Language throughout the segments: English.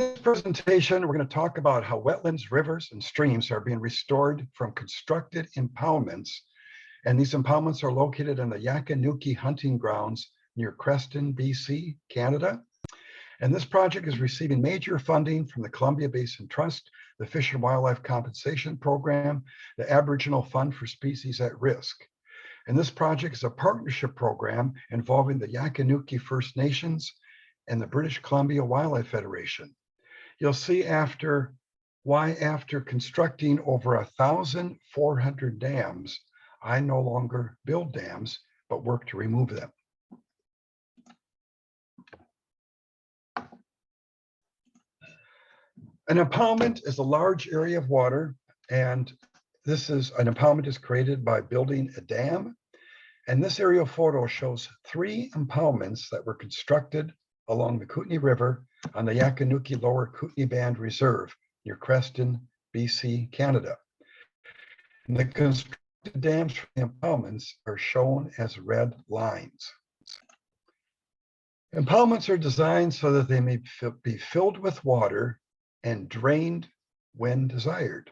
In this presentation, we're going to talk about how wetlands, rivers, and streams are being restored from constructed impoundments. And these impoundments are located in the Yaqan Nukiy Hunting Grounds near Creston, BC, Canada. And this project is receiving major funding from the Columbia Basin Trust, the Fish and Wildlife Compensation Program, the Aboriginal Fund for Species at Risk. And this project is a partnership program involving the Yaqan Nukiy First Nations and the British Columbia Wildlife Federation. You'll see why after constructing over 1,400 dams, I no longer build dams, but work to remove them. An impoundment is a large area of water, and an impoundment is created by building a dam. And this aerial photo shows 3 impoundments that were constructed along the Kootenay River on the Yaqan Nukiy Lower Kootenay Band Reserve near Creston, BC, Canada. And the constructed dams for the impoundments are shown as red lines. Impoundments are designed so that they may be filled with water and drained when desired.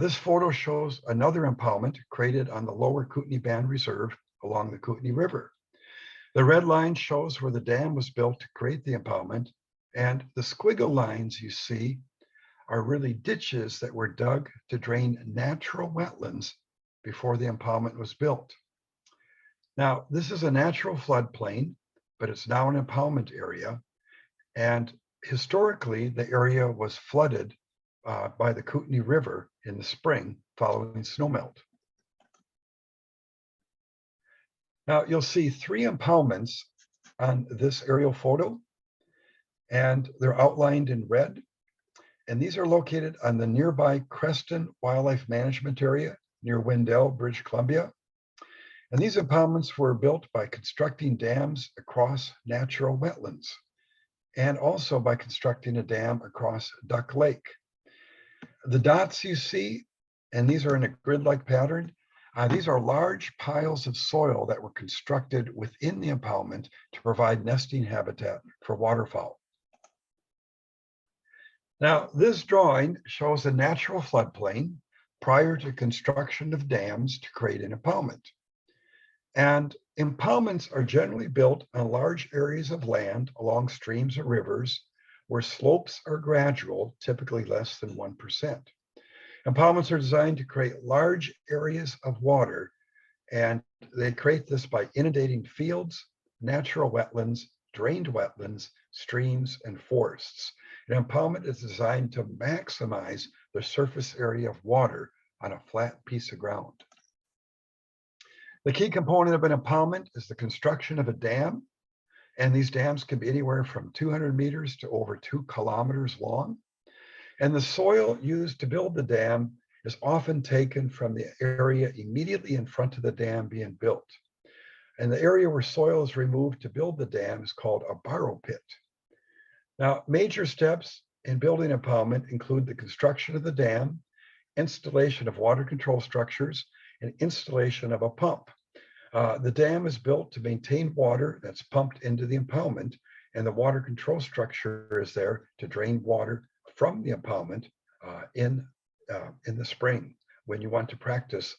This photo shows another impoundment created on the Lower Kootenay Band Reserve along the Kootenay River. The red line shows where the dam was built to create the impoundment, and the squiggle lines you see are really ditches that were dug to drain natural wetlands before the impoundment was built. Now, this is a natural floodplain, but it's now an impoundment area, and historically, the area was flooded by the Kootenay River in the spring following snowmelt. Now, you'll see 3 impoundments on this aerial photo, and they're outlined in red. And these are located on the nearby Creston Wildlife Management Area near Wendell, British Columbia. And these impoundments were built by constructing dams across natural wetlands, and also by constructing a dam across Duck Lake. The dots you see, and these are in a grid-like pattern, these are large piles of soil that were constructed within the impoundment to provide nesting habitat for waterfowl. Now, this drawing shows a natural floodplain prior to construction of dams to create an impoundment. And impoundments are generally built on large areas of land along streams or rivers where slopes are gradual, typically less than 1%. Impoundments are designed to create large areas of water, and they create this by inundating fields, natural wetlands, drained wetlands, streams, and forests. An impoundment is designed to maximize the surface area of water on a flat piece of ground. The key component of an impoundment is the construction of a dam, and these dams can be anywhere from 200 meters to over 2 kilometers long. And the soil used to build the dam is often taken from the area immediately in front of the dam being built. And the area where soil is removed to build the dam is called a borrow pit. Now, major steps in building impoundment include the construction of the dam, installation of water control structures, and installation of a pump. The dam is built to maintain water that's pumped into the impoundment, and the water control structure is there to drain water from the impoundment in the spring when you want to practice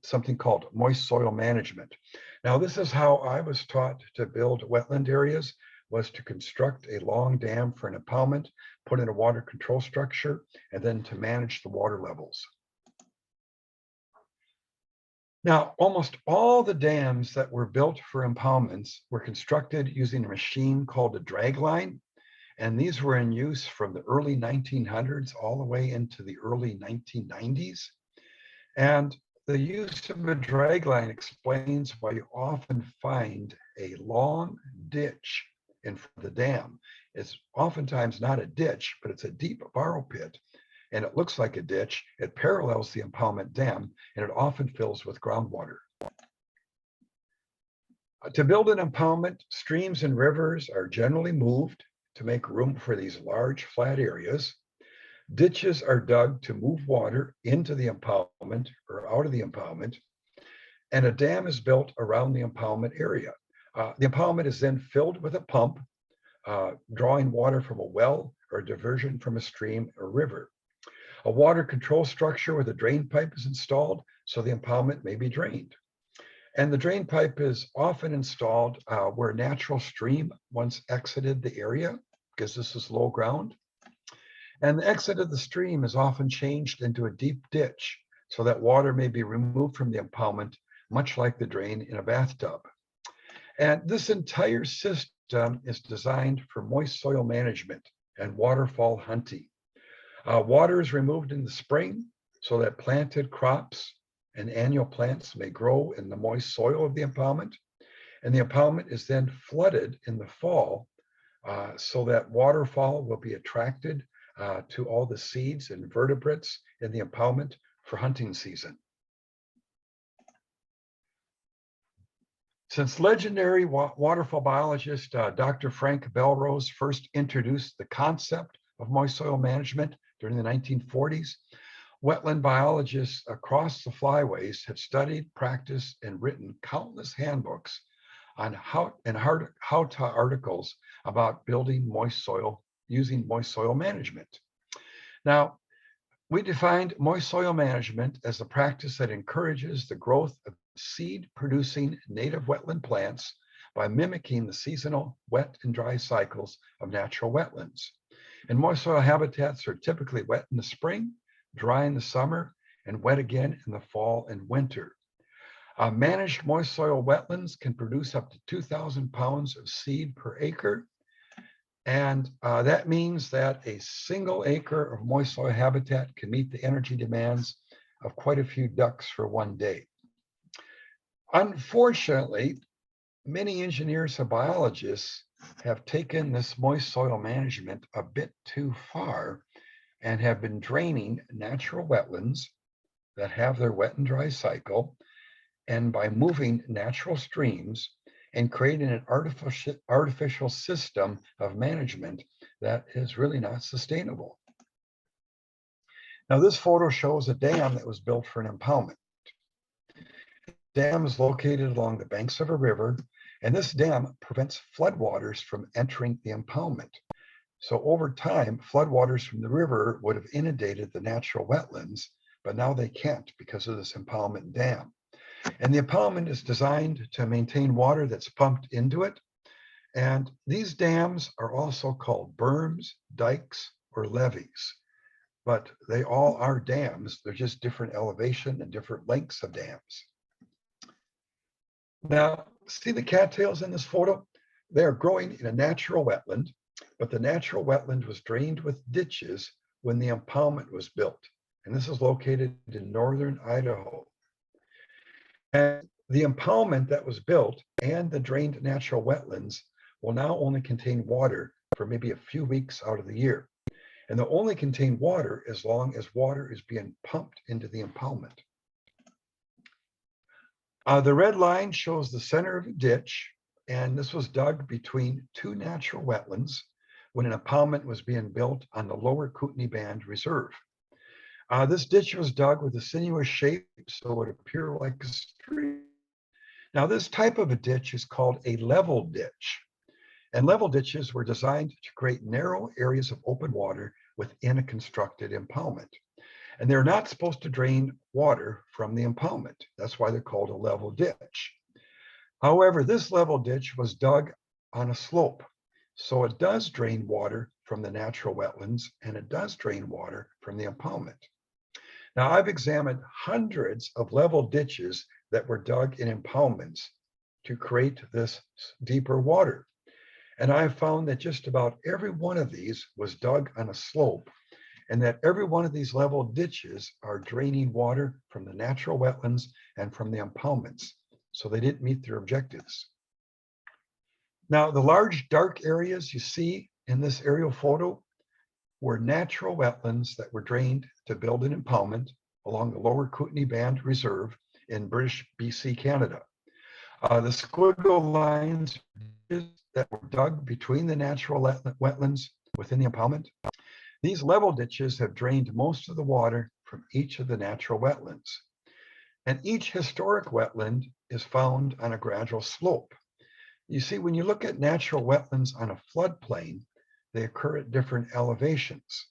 something called moist soil management. Now, this is how I was taught to build wetland areas, was to construct a long dam for an impoundment, put in a water control structure, and then to manage the water levels. Now, almost all the dams that were built for impoundments were constructed using a machine called a dragline. And these were in use from the early 1900s all the way into the early 1990s. And the use of a dragline explains why you often find a long ditch in front of the dam. It's oftentimes not a ditch, but it's a deep borrow pit. And it looks like a ditch. It parallels the impoundment dam, and it often fills with groundwater. To build an impoundment, streams and rivers are generally moved to make room for these large flat areas. Ditches are dug to move water into the impoundment or out of the impoundment, and a dam is built around the impoundment area. The impoundment is then filled with a pump drawing water from a well or diversion from a stream or river. A water control structure where the drain pipe is installed so the impoundment may be drained. And the drain pipe is often installed where a natural stream once exited the area, because this is low ground. And the exit of the stream is often changed into a deep ditch so that water may be removed from the impoundment, much like the drain in a bathtub. And this entire system is designed for moist soil management and waterfall hunting. Water is removed in the spring so that planted crops and annual plants may grow in the moist soil of the impoundment. And the impoundment is then flooded in the fall so that waterfall will be attracted to all the seeds and vertebrates in the impoundment for hunting season. Since legendary waterfall biologist Dr. Frank Belrose first introduced the concept of moist soil management during the 1940s, wetland biologists across the flyways have studied, practiced, and written countless handbooks on how-to articles about building moist soil using moist soil management. Now, we defined moist soil management as a practice that encourages the growth of seed-producing native wetland plants by mimicking the seasonal wet and dry cycles of natural wetlands. And moist soil habitats are typically wet in the spring, dry in the summer, and wet again in the fall and winter. Managed moist soil wetlands can produce up to 2,000 pounds of seed per acre. And that means that a single acre of moist soil habitat can meet the energy demands of quite a few ducks for one day. Unfortunately, many engineers and biologists have taken this moist soil management a bit too far and have been draining natural wetlands that have their wet and dry cycle, and by moving natural streams and creating an artificial system of management that is really not sustainable. Now, this photo shows a dam that was built for an impoundment. The dam is located along the banks of a river, and this dam prevents floodwaters from entering the impoundment. So over time, floodwaters from the river would have inundated the natural wetlands, but now they can't because of this impoundment dam. And the impoundment is designed to maintain water that's pumped into it. And these dams are also called berms, dikes, or levees. But they all are dams. They're just different elevation and different lengths of dams. Now, see the cattails in this photo? They are growing in a natural wetland, but the natural wetland was drained with ditches when the impoundment was built. And this is located in northern Idaho. And the impoundment that was built and the drained natural wetlands will now only contain water for maybe a few weeks out of the year. And they'll only contain water as long as water is being pumped into the impoundment. The red line shows the center of a ditch, and this was dug between two natural wetlands when an impoundment was being built on the Lower Kootenay Band Reserve. This ditch was dug with a sinuous shape so it would appear like a stream. Now, this type of a ditch is called a level ditch. And level ditches were designed to create narrow areas of open water within a constructed impoundment. And they're not supposed to drain water from the impoundment. That's why they're called a level ditch. However, this level ditch was dug on a slope. So it does drain water from the natural wetlands, and it does drain water from the impoundment. Now, I've examined hundreds of level ditches that were dug in impoundments to create this deeper water. And I've found that just about every one of these was dug on a slope, and that every one of these level ditches are draining water from the natural wetlands and from the impoundments. So they didn't meet their objectives. Now, the large dark areas you see in this aerial photo were natural wetlands that were drained to build an impoundment along the Lower Kootenay Band Reserve in British BC, Canada. The squiggle lines that were dug between the natural wetlands within the impoundment. These level ditches have drained most of the water from each of the natural wetlands. And each historic wetland is found on a gradual slope. You see, when you look at natural wetlands on a floodplain, they occur at different elevations.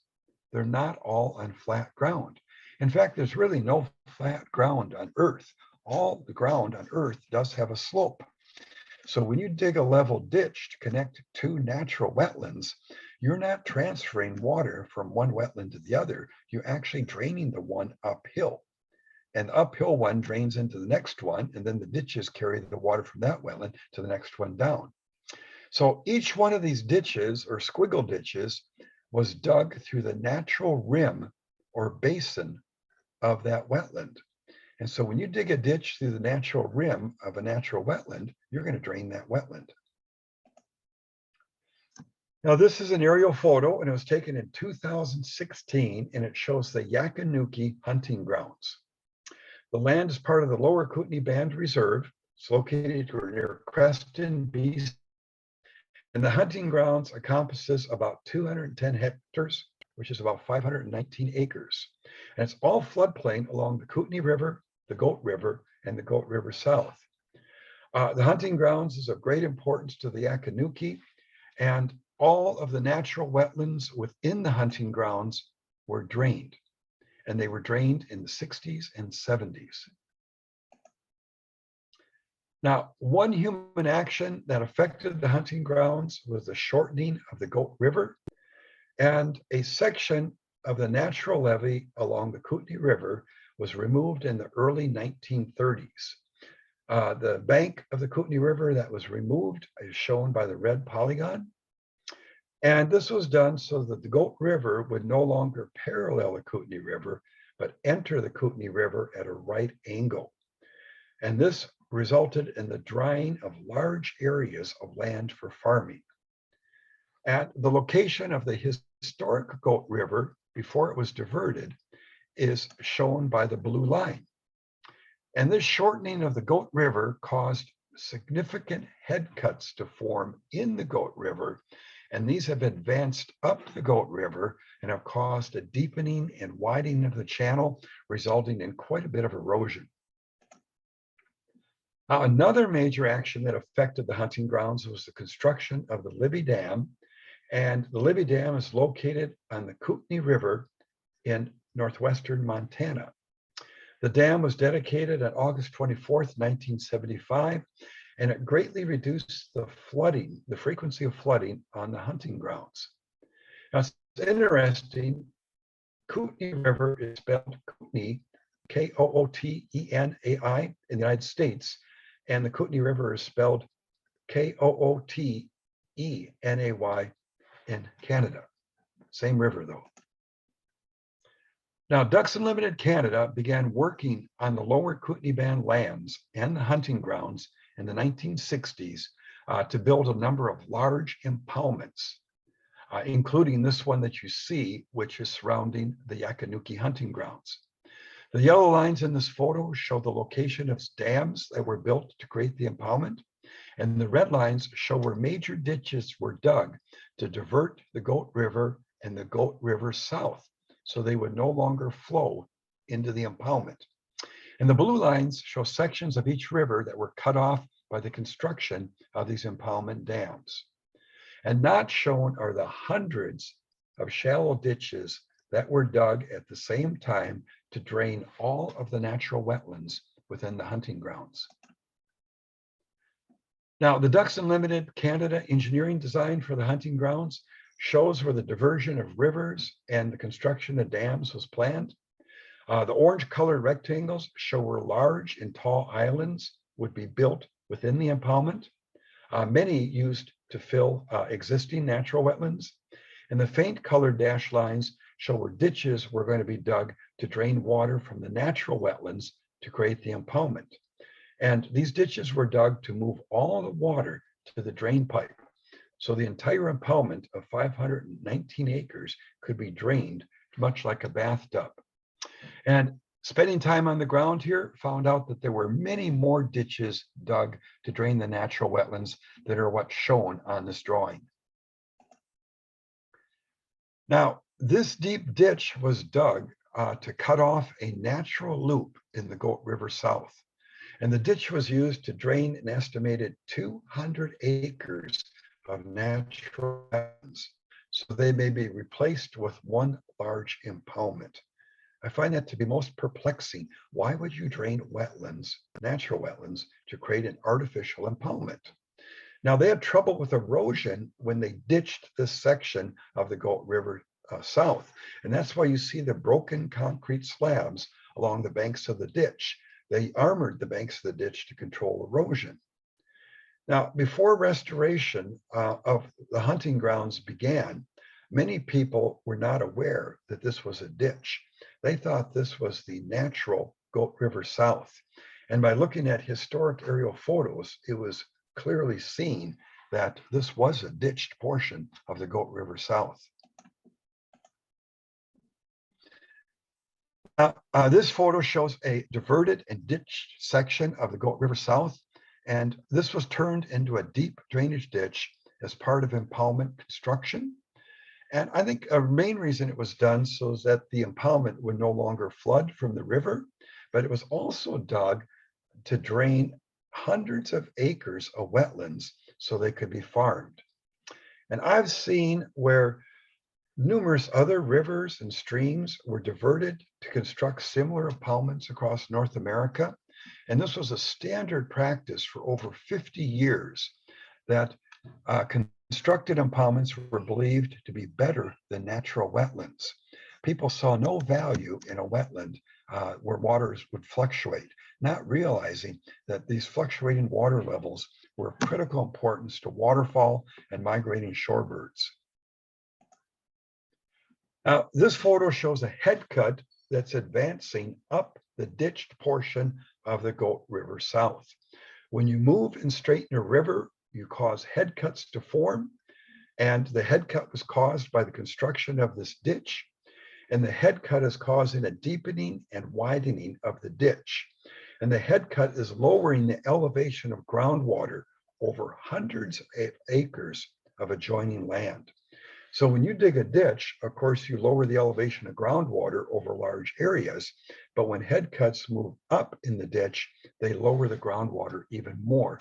They're not all on flat ground. In fact, there's really no flat ground on Earth. All the ground on Earth does have a slope. So when you dig a level ditch to connect two natural wetlands, you're not transferring water from one wetland to the other. You're actually draining the one uphill. And the uphill one drains into the next one, and then the ditches carry the water from that wetland to the next one down. So each one of these ditches or squiggle ditches was dug through the natural rim or basin of that wetland. And so when you dig a ditch through the natural rim of a natural wetland, you're going to drain that wetland. Now, this is an aerial photo, and it was taken in 2016, and it shows the Yaqan Nukiy Hunting Grounds. The land is part of the Lower Kootenay Band Reserve. It's located near Creston, BC. And the hunting grounds encompasses about 210 hectares, which is about 519 acres. And it's all floodplain along the Kootenay River, the Goat River, and the Goat River South. The hunting grounds is of great importance to the Yaqan Nukiy, and all of the natural wetlands within the hunting grounds were drained. And they were drained in the 60s and 70s. Now, one human action that affected the hunting grounds was the shortening of the Goat River, and a section of the natural levee along the Kootenay River was removed in the early 1930s. The bank of the Kootenay River that was removed is shown by the red polygon. And this was done so that the Goat River would no longer parallel the Kootenay River, but enter the Kootenay River at a right angle. And this resulted in the drying of large areas of land for farming. At the location of the historic Goat River, before it was diverted, is shown by the blue line. And this shortening of the Goat River caused significant head cuts to form in the Goat River, and these have advanced up the Goat River and have caused a deepening and widening of the channel, resulting in quite a bit of erosion. Now, another major action that affected the hunting grounds was the construction of the Libby Dam, and the Libby Dam is located on the Kootenay River in northwestern Montana. The dam was dedicated on August 24th, 1975, and it greatly reduced the flooding, the frequency of flooding on the hunting grounds. Now, it's interesting, Kootenay River is spelled Kootenay, Kootenai in the United States, and the Kootenay River is spelled Kootenay in Canada. Same river, though. Now, Ducks Unlimited Canada began working on the Lower Kootenay Band lands and the hunting grounds in the 1960s to build a number of large impoundments, including this one that you see, which is surrounding the Yaqan Nukiy Hunting Grounds. The yellow lines in this photo show the location of dams that were built to create the impoundment, and the red lines show where major ditches were dug to divert the Goat River and the Goat River South, so they would no longer flow into the impoundment. And the blue lines show sections of each river that were cut off by the construction of these impoundment dams. And not shown are the hundreds of shallow ditches that were dug at the same time to drain all of the natural wetlands within the hunting grounds. Now, the Ducks Unlimited Canada engineering design for the hunting grounds shows where the diversion of rivers and the construction of dams was planned. The orange colored rectangles show where large and tall islands would be built within the impoundment, many used to fill existing natural wetlands. And the faint colored dashed lines show where ditches were going to be dug to drain water from the natural wetlands to create the impoundment. And these ditches were dug to move all the water to the drain pipe. So the entire impoundment of 519 acres could be drained, much like a bathtub. And spending time on the ground here, found out that there were many more ditches dug to drain the natural wetlands that are what's shown on this drawing. Now, this deep ditch was dug to cut off a natural loop in the Goat River South. And the ditch was used to drain an estimated 200 acres of natural wetlands, so they may be replaced with one large impoundment. I find that to be most perplexing. Why would you drain wetlands, natural wetlands, to create an artificial impoundment? Now, they had trouble with erosion when they ditched this section of the Goat River south. And that's why you see the broken concrete slabs along the banks of the ditch. They armored the banks of the ditch to control erosion. Now, before restoration of the hunting grounds began, many people were not aware that this was a ditch. They thought this was the natural Goat River South. And by looking at historic aerial photos, it was clearly seen that this was a ditched portion of the Goat River South. This photo shows a diverted and ditched section of the Goat River South, and this was turned into a deep drainage ditch as part of impoundment construction. And I think a main reason it was done so that the impoundment would no longer flood from the river, but it was also dug to drain hundreds of acres of wetlands so they could be farmed. And I've seen where numerous other rivers and streams were diverted to construct similar impoundments across North America. And this was a standard practice for over 50 years, that constructed impoundments were believed to be better than natural wetlands. People saw no value in a wetland where waters would fluctuate, not realizing that these fluctuating water levels were of critical importance to waterfowl and migrating shorebirds. Now, this photo shows a head cut that's advancing up the ditched portion of the Goat River South. When you move and straighten a river, you cause head cuts to form, and the head cut was caused by the construction of this ditch, and the head cut is causing a deepening and widening of the ditch. And the head cut is lowering the elevation of groundwater over hundreds of acres of adjoining land. So when you dig a ditch, of course, you lower the elevation of groundwater over large areas, but when head cuts move up in the ditch, they lower the groundwater even more,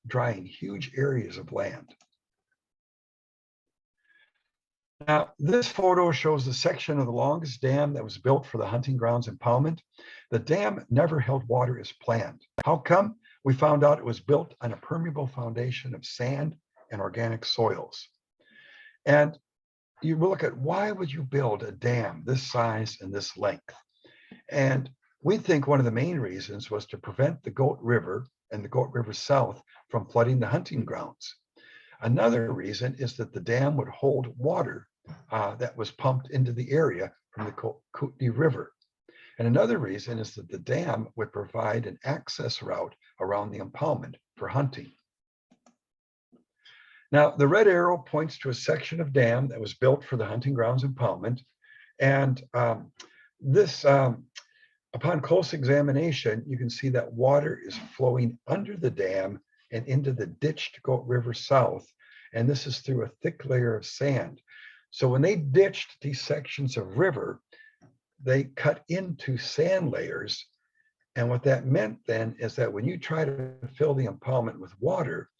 drying huge areas of land. Now, this photo shows a section of the longest dam that was built for the hunting grounds impoundment. The dam never held water as planned. How come? We found out it was built on a permeable foundation of sand and organic soils. And you look at, why would you build a dam this size and this length? And we think one of the main reasons was to prevent the Goat River and the Goat River South from flooding the hunting grounds. Another reason is that the dam would hold water that was pumped into the area from the Kootenay River. And another reason is that the dam would provide an access route around the impoundment for hunting. Now, the red arrow points to a section of dam that was built for the hunting grounds impoundment. And upon close examination, you can see that water is flowing under the dam and into the ditched Goat River South. And this is through a thick layer of sand. So when they ditched these sections of river, they cut into sand layers. And what that meant then is that when you try to fill the impoundment with water,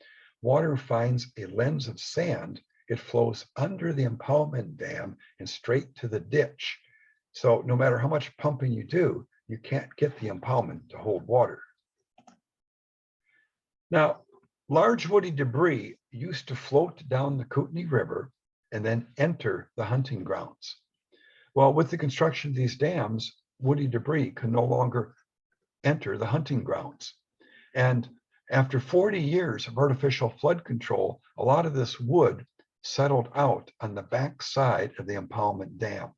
water finds a lens of sand. It flows under the impoundment dam and straight to the ditch. So no matter how much pumping you do, you can't get the impoundment to hold water. Now, large woody debris used to float down the Kootenay River and then enter the hunting grounds. Well, with the construction of these dams, woody debris can no longer enter the hunting grounds. And after 40 years of artificial flood control, a lot of this wood settled out on the back side of the impoundment dam.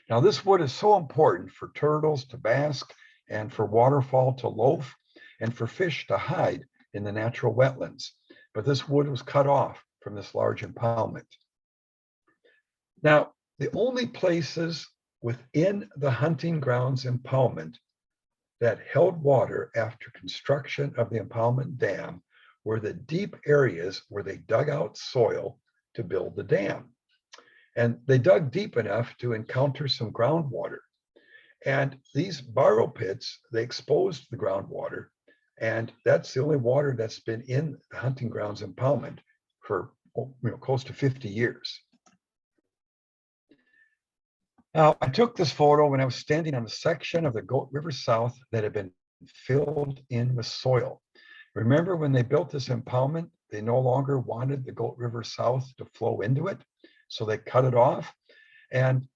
Now, this wood is so important for turtles to bask and for waterfowl to loaf and for fish to hide in the natural wetlands. But this wood was cut off from this large impoundment. Now, the only places within the hunting grounds impoundment that held water after construction of the impoundment dam were the deep areas where they dug out soil to build the dam. And they dug deep enough to encounter some groundwater. And these borrow pits, they exposed the groundwater And that's the only water that's been in the hunting grounds impoundment for close to 50 years. Now, I took this photo when I was standing on a section of the Goat River South that had been filled in with soil. Remember when they built this impoundment, they no longer wanted the Goat River South to flow into it, so they cut it off. And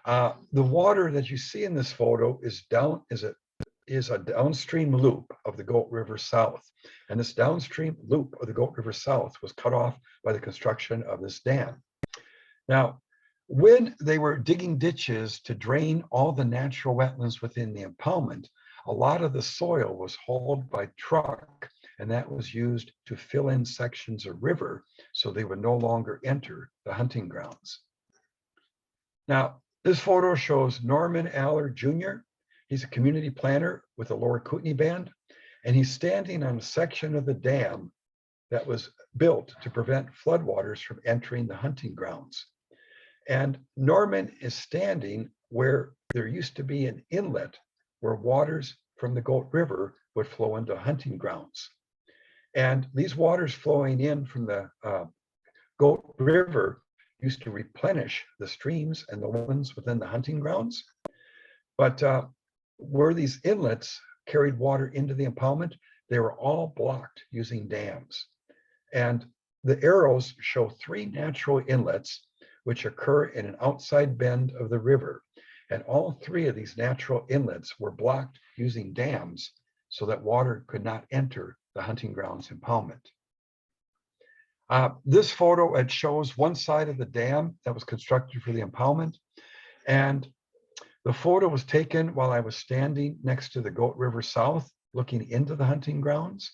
the water that you see in this photo is a downstream loop of the Goat River South. And this downstream loop of the Goat River South was cut off by the construction of this dam. Now, when they were digging ditches to drain all the natural wetlands within the impoundment, a lot of the soil was hauled by truck, and that was used to fill in sections of river so they would no longer enter the hunting grounds. Now, this photo shows Norman Allard Jr. He's a community planner with the Lower Kootenay Band, and he's standing on a section of the dam that was built to prevent floodwaters from entering the hunting grounds. And Norman is standing where there used to be an inlet where waters from the Goat River would flow into hunting grounds. And these waters flowing in from the Goat River used to replenish the streams and the wetlands within the hunting grounds. But where these inlets carried water into the impoundment, they were all blocked using dams. And the arrows show 3 natural inlets which occur in an outside bend of the river. And all 3 of these natural inlets were blocked using dams so that water could not enter the hunting grounds impoundment. This photo, it shows one side of the dam that was constructed for the impoundment. And the photo was taken while I was standing next to the Goat River South, looking into the hunting grounds.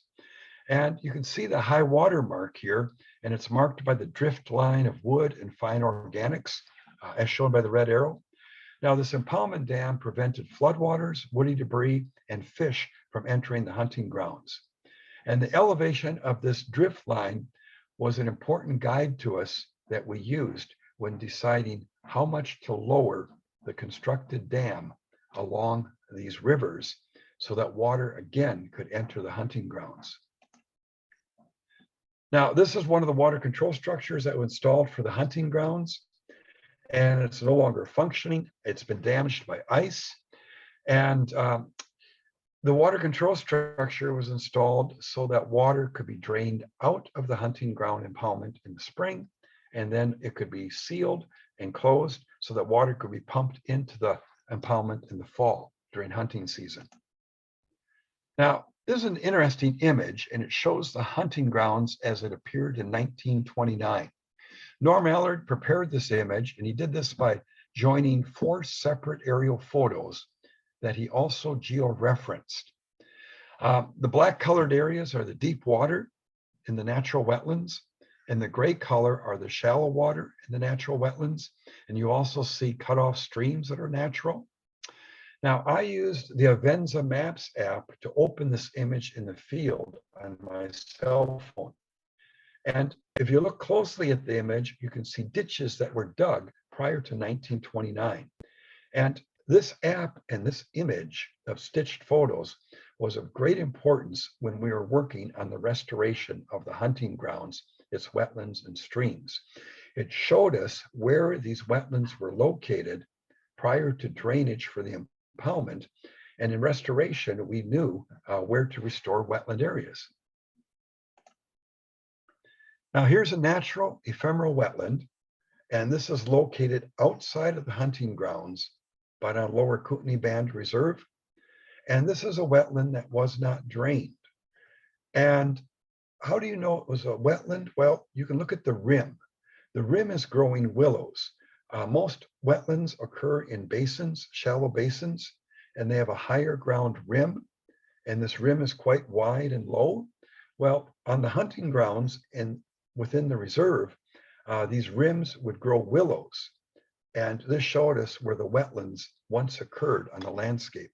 And you can see the high water mark here, and it's marked by the drift line of wood and fine organics, as shown by the red arrow. Now, this impoundment dam prevented floodwaters, woody debris, and fish from entering the hunting grounds. And the elevation of this drift line was an important guide to us that we used when deciding how much to lower the constructed dam along these rivers so that water again could enter the hunting grounds. Now, this is one of the water control structures that was installed for the hunting grounds, and it's no longer functioning. It's been damaged by ice. And the water control structure was installed so that water could be drained out of the hunting ground impoundment in the spring, and then it could be sealed and closed so that water could be pumped into the impoundment in the fall during hunting season. Now, this is an interesting image, and it shows the hunting grounds as it appeared in 1929. Norm Allard prepared this image, and he did this by joining 4 separate aerial photos that he also geo-referenced. The black colored areas are the deep water in the natural wetlands, and the gray color are the shallow water in the natural wetlands. And you also see cut-off streams that are natural. Now, I used the Avenza Maps app to open this image in the field on my cell phone. And if you look closely at the image, you can see ditches that were dug prior to 1929. And this app and this image of stitched photos was of great importance when we were working on the restoration of the hunting grounds, its wetlands and streams. It showed us where these wetlands were located prior to drainage for the impoundment, and in restoration, we knew where to restore wetland areas. Now, here's a natural ephemeral wetland, and this is located outside of the hunting grounds, but on Lower Kootenay Band Reserve. And this is a wetland that was not drained. And how do you know it was a wetland? Well, you can look at the rim. The rim is growing willows. Most wetlands occur in basins, shallow basins, and they have a higher ground rim, and this rim is quite wide and low. Well, on the hunting grounds and within the reserve, these rims would grow willows, and this showed us where the wetlands once occurred on the landscape.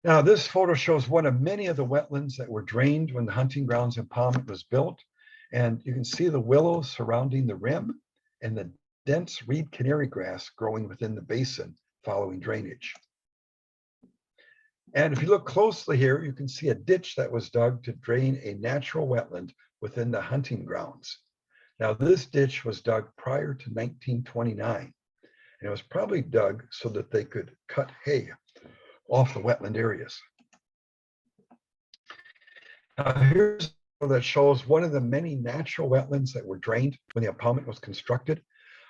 Now, this photo shows one of many of the wetlands that were drained when the hunting grounds impoundment was built. And you can see the willows surrounding the rim and the dense reed canary grass growing within the basin following drainage. And if you look closely here, you can see a ditch that was dug to drain a natural wetland within the hunting grounds. Now, this ditch was dug prior to 1929, and it was probably dug so that they could cut hay off the wetland areas. Here's a that shows one of the many natural wetlands that were drained when the impoundment was constructed.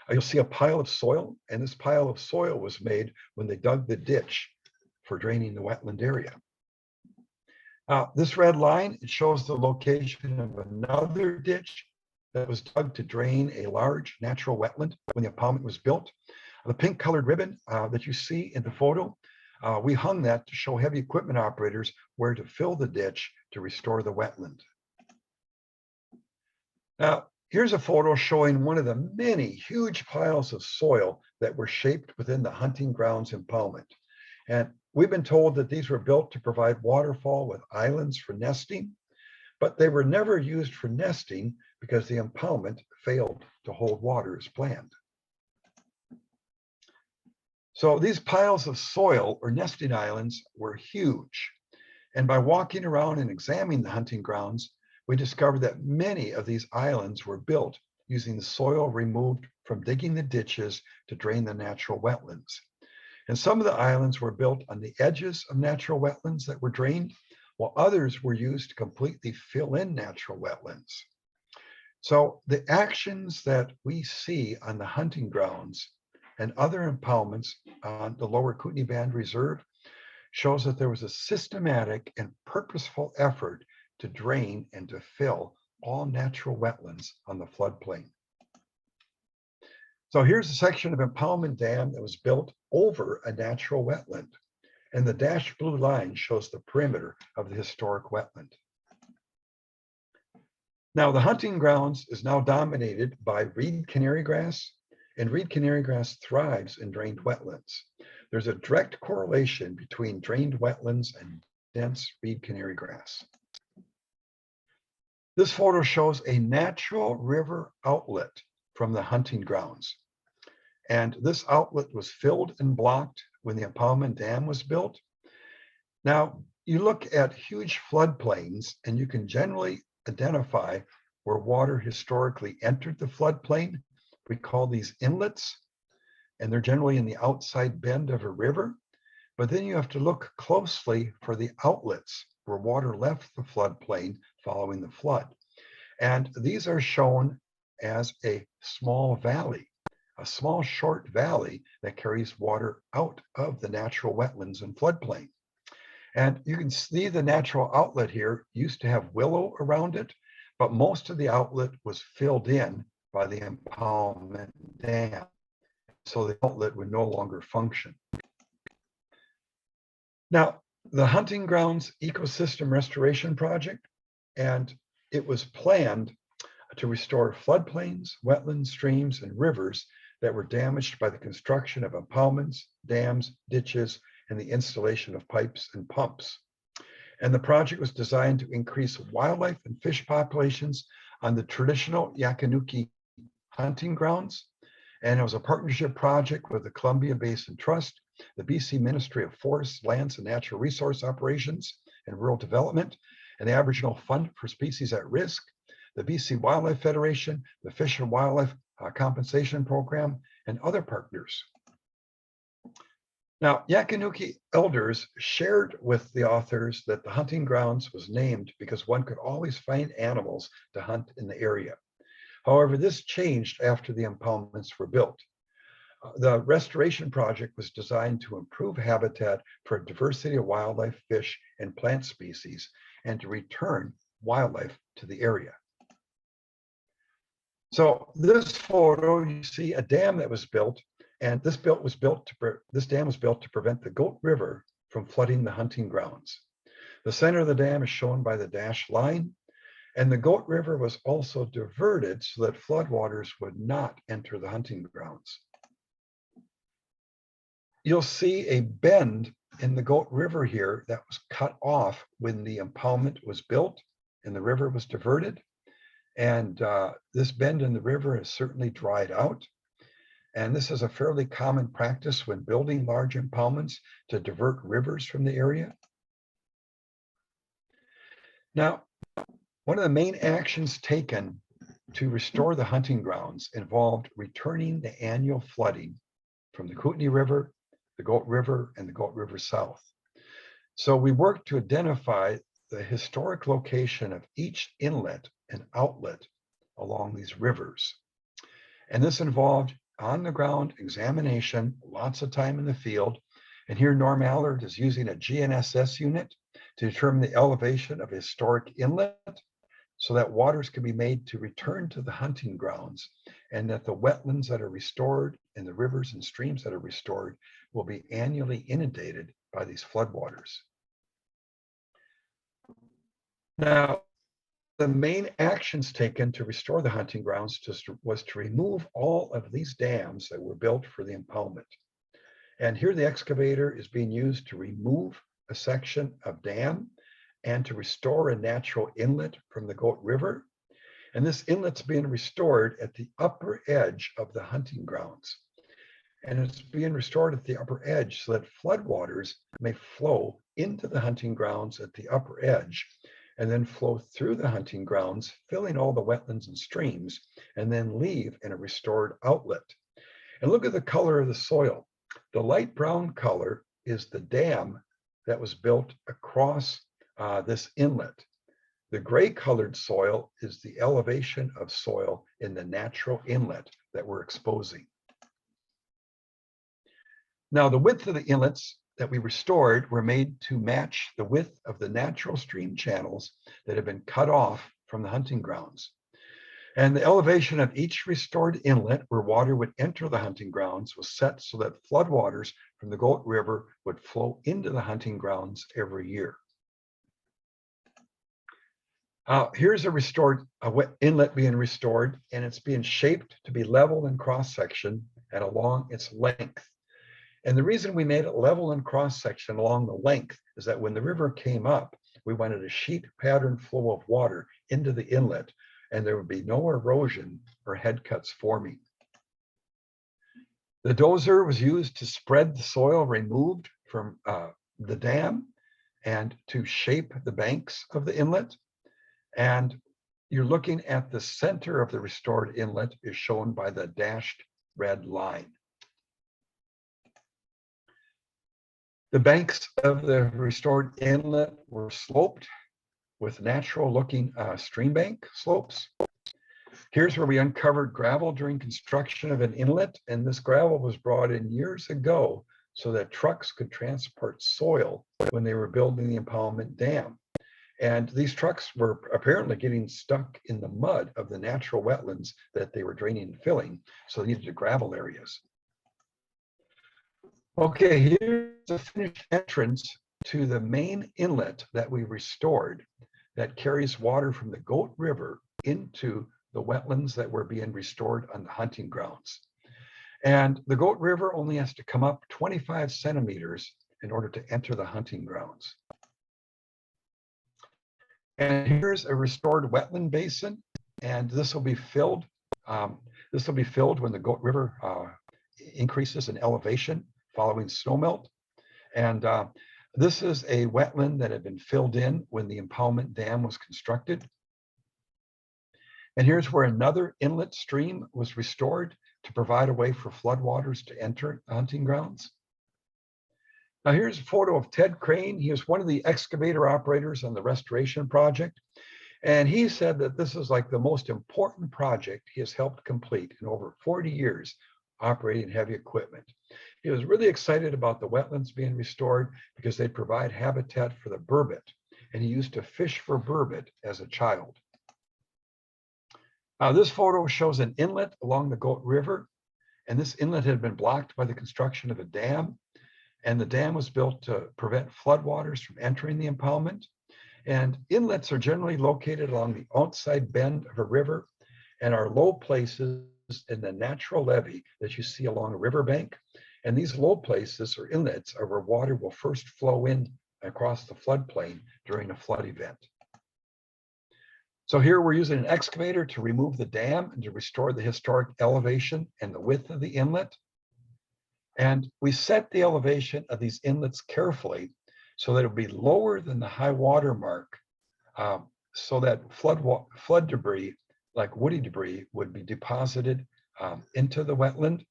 You'll see a pile of soil, and this pile of soil was made when they dug the ditch for draining the wetland area. This red line, it shows the location of another ditch that was dug to drain a large natural wetland when the impoundment was built. The pink colored ribbon that you see in the photo, we hung that to show heavy equipment operators where to fill the ditch to restore the wetland. Now, here's a photo showing one of the many huge piles of soil that were shaped within the hunting grounds impoundment. And we've been told that these were built to provide waterfall with islands for nesting, but they were never used for nesting because the impoundment failed to hold water as planned. So these piles of soil or nesting islands were huge. And by walking around and examining the hunting grounds, we discovered that many of these islands were built using the soil removed from digging the ditches to drain the natural wetlands. And some of the islands were built on the edges of natural wetlands that were drained, while others were used to completely fill in natural wetlands. So the actions that we see on the hunting grounds and other impoundments on the Lower Kootenay Band Reserve shows that there was a systematic and purposeful effort to drain and to fill all natural wetlands on the floodplain. So here's a section of impoundment dam that was built over a natural wetland. And the dashed blue line shows the perimeter of the historic wetland. Now, the hunting grounds is now dominated by reed canary grass, and reed canary grass thrives in drained wetlands. There's a direct correlation between drained wetlands and dense reed canary grass. This photo shows a natural river outlet from the hunting grounds. And this outlet was filled and blocked when the impoundment dam was built. Now, you look at huge floodplains and you can generally identify where water historically entered the floodplain. We call these inlets, and they're generally in the outside bend of a river. But then you have to look closely for the outlets where water left the floodplain following the flood. And these are shown as a small valley, a small short valley that carries water out of the natural wetlands and floodplain. And you can see the natural outlet here used to have willow around it, but most of the outlet was filled in by the impoundment dam. So the outlet would no longer function. Now, the Hunting Grounds Ecosystem Restoration Project, and it was planned to restore floodplains, wetlands, streams, and rivers that were damaged by the construction of impoundments, dams, ditches, and the installation of pipes and pumps. And the project was designed to increase wildlife and fish populations on the traditional Yaqan Nukiy Hunting Grounds. And it was a partnership project with the Columbia Basin Trust, the BC Ministry of Forests, Lands, and Natural Resource Operations and Rural Development, and the Aboriginal Fund for Species at Risk, the BC Wildlife Federation, the Fish and Wildlife Compensation Program, and other partners. Now, Yaqan Nukiy elders shared with the authors that the hunting grounds was named because one could always find animals to hunt in the area. However, this changed after the impoundments were built. The restoration project was designed to improve habitat for a diversity of wildlife, fish, and plant species, and to return wildlife to the area. So this photo, you see a dam that was built, and this dam was built to prevent the Goat River from flooding the hunting grounds. The center of the dam is shown by the dashed line, and the Goat River was also diverted so that floodwaters would not enter the hunting grounds. You'll see a bend in the Goat River here that was cut off when the impoundment was built and the river was diverted. And this bend in the river has certainly dried out. And this is a fairly common practice when building large impoundments to divert rivers from the area. Now, one of the main actions taken to restore the hunting grounds involved returning the annual flooding from the Kootenay River, the Goat River, and the Goat River South. So we worked to identify the historic location of each inlet and outlet along these rivers. And this involved on-the-ground examination, lots of time in the field. And here Norm Allard is using a GNSS unit to determine the elevation of a historic inlet so that waters can be made to return to the hunting grounds, and that the wetlands that are restored and the rivers and streams that are restored will be annually inundated by these floodwaters. Now, the main actions taken to restore the hunting grounds was to remove all of these dams that were built for the impoundment. And here the excavator is being used to remove a section of dam and to restore a natural inlet from the Goat River. And this inlet's being restored at the upper edge of the hunting grounds. And it's being restored at the upper edge so that floodwaters may flow into the hunting grounds at the upper edge and then flow through the hunting grounds, filling all the wetlands and streams, and then leave in a restored outlet. And look at the color of the soil. The light brown color is the dam that was built across this inlet. The gray colored soil is the elevation of soil in the natural inlet that we're exposing. Now, the width of the inlets that we restored were made to match the width of the natural stream channels that have been cut off from the hunting grounds. And the elevation of each restored inlet where water would enter the hunting grounds was set so that floodwaters from the Goat River would flow into the hunting grounds every year. Here's a wet inlet being restored, and it's being shaped to be level in cross-section and along its length. And the reason we made it level in cross-section along the length is that when the river came up, we wanted a sheet pattern flow of water into the inlet, and there would be no erosion or head cuts forming. The dozer was used to spread the soil removed from the dam and to shape the banks of the inlet. And you're looking at the center of the restored inlet is shown by the dashed red line. The banks of the restored inlet were sloped with natural looking stream bank slopes. Here's where we uncovered gravel during construction of an inlet, and this gravel was brought in years ago so that trucks could transport soil when they were building the impoundment dam. And these trucks were apparently getting stuck in the mud of the natural wetlands that they were draining and filling, so they needed gravel areas. Okay, here's the finished entrance to the main inlet that we restored that carries water from the Goat River into the wetlands that were being restored on the hunting grounds. And the Goat River only has to come up 25 centimeters in order to enter the hunting grounds. And here's a restored wetland basin, and this will be filled. This will be filled when the Goat River increases in elevation following snowmelt. And this is a wetland that had been filled in when the impoundment dam was constructed. And here's where another inlet stream was restored to provide a way for floodwaters to enter the hunting grounds. Now here's a photo of Ted Crane. He was one of the excavator operators on the restoration project. And he said that this is like the most important project he has helped complete in over 40 years operating heavy equipment. He was really excited about the wetlands being restored because they provide habitat for the burbot. And he used to fish for burbot as a child. This photo shows an inlet along the Goat River. And this inlet had been blocked by the construction of a dam. And the dam was built to prevent floodwaters from entering the impoundment. And inlets are generally located along the outside bend of a river and are low places in the natural levee that you see along a riverbank. And these low places or inlets are where water will first flow in across the floodplain during a flood event. So here we're using an excavator to remove the dam and to restore the historic elevation and the width of the inlet. And we set the elevation of these inlets carefully so that it would be lower than the high water mark so that flood debris, like woody debris, would be deposited into the wetland.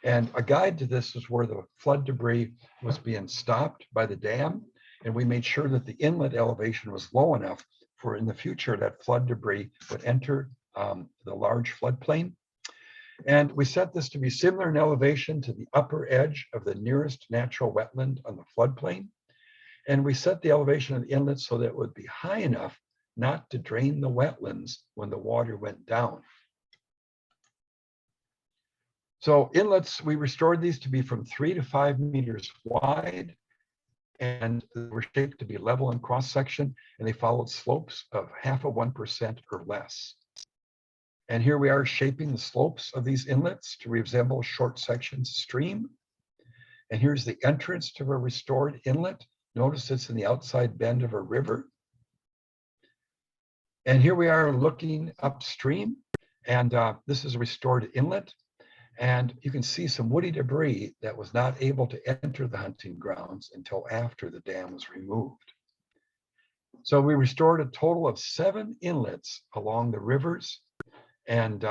And a guide to this is where the flood debris was being stopped by the dam. And we made sure that the inlet elevation was low enough for in the future that flood debris would enter the large floodplain. And we set this to be similar in elevation to the upper edge of the nearest natural wetland on the floodplain. And we set the elevation of the inlet so that it would be high enough not to drain the wetlands when the water went down. So inlets, we restored these to be from 3 to 5 meters wide, and they were shaped to be level in cross section, and they followed slopes of 0.5% or less. And here we are shaping the slopes of these inlets to resemble short sections of stream. And here's the entrance to a restored inlet. Notice it's in the outside bend of a river. And here we are looking upstream, and this is a restored inlet. And you can see some woody debris that was not able to enter the hunting grounds until after the dam was removed. So we restored a total of 7 inlets along the rivers. And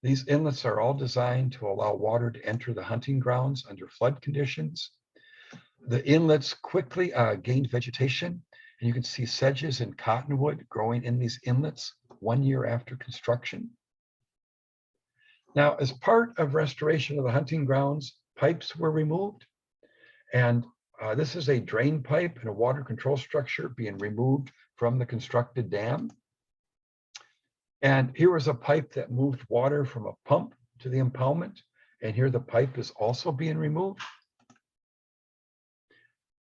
these inlets are all designed to allow water to enter the hunting grounds under flood conditions. The inlets quickly gained vegetation, and you can see sedges and cottonwood growing in these inlets 1 year after construction. Now, as part of restoration of the hunting grounds, pipes were removed. And this is a drain pipe and a water control structure being removed from the constructed dam. And here was a pipe that moved water from a pump to the impoundment. And here the pipe is also being removed.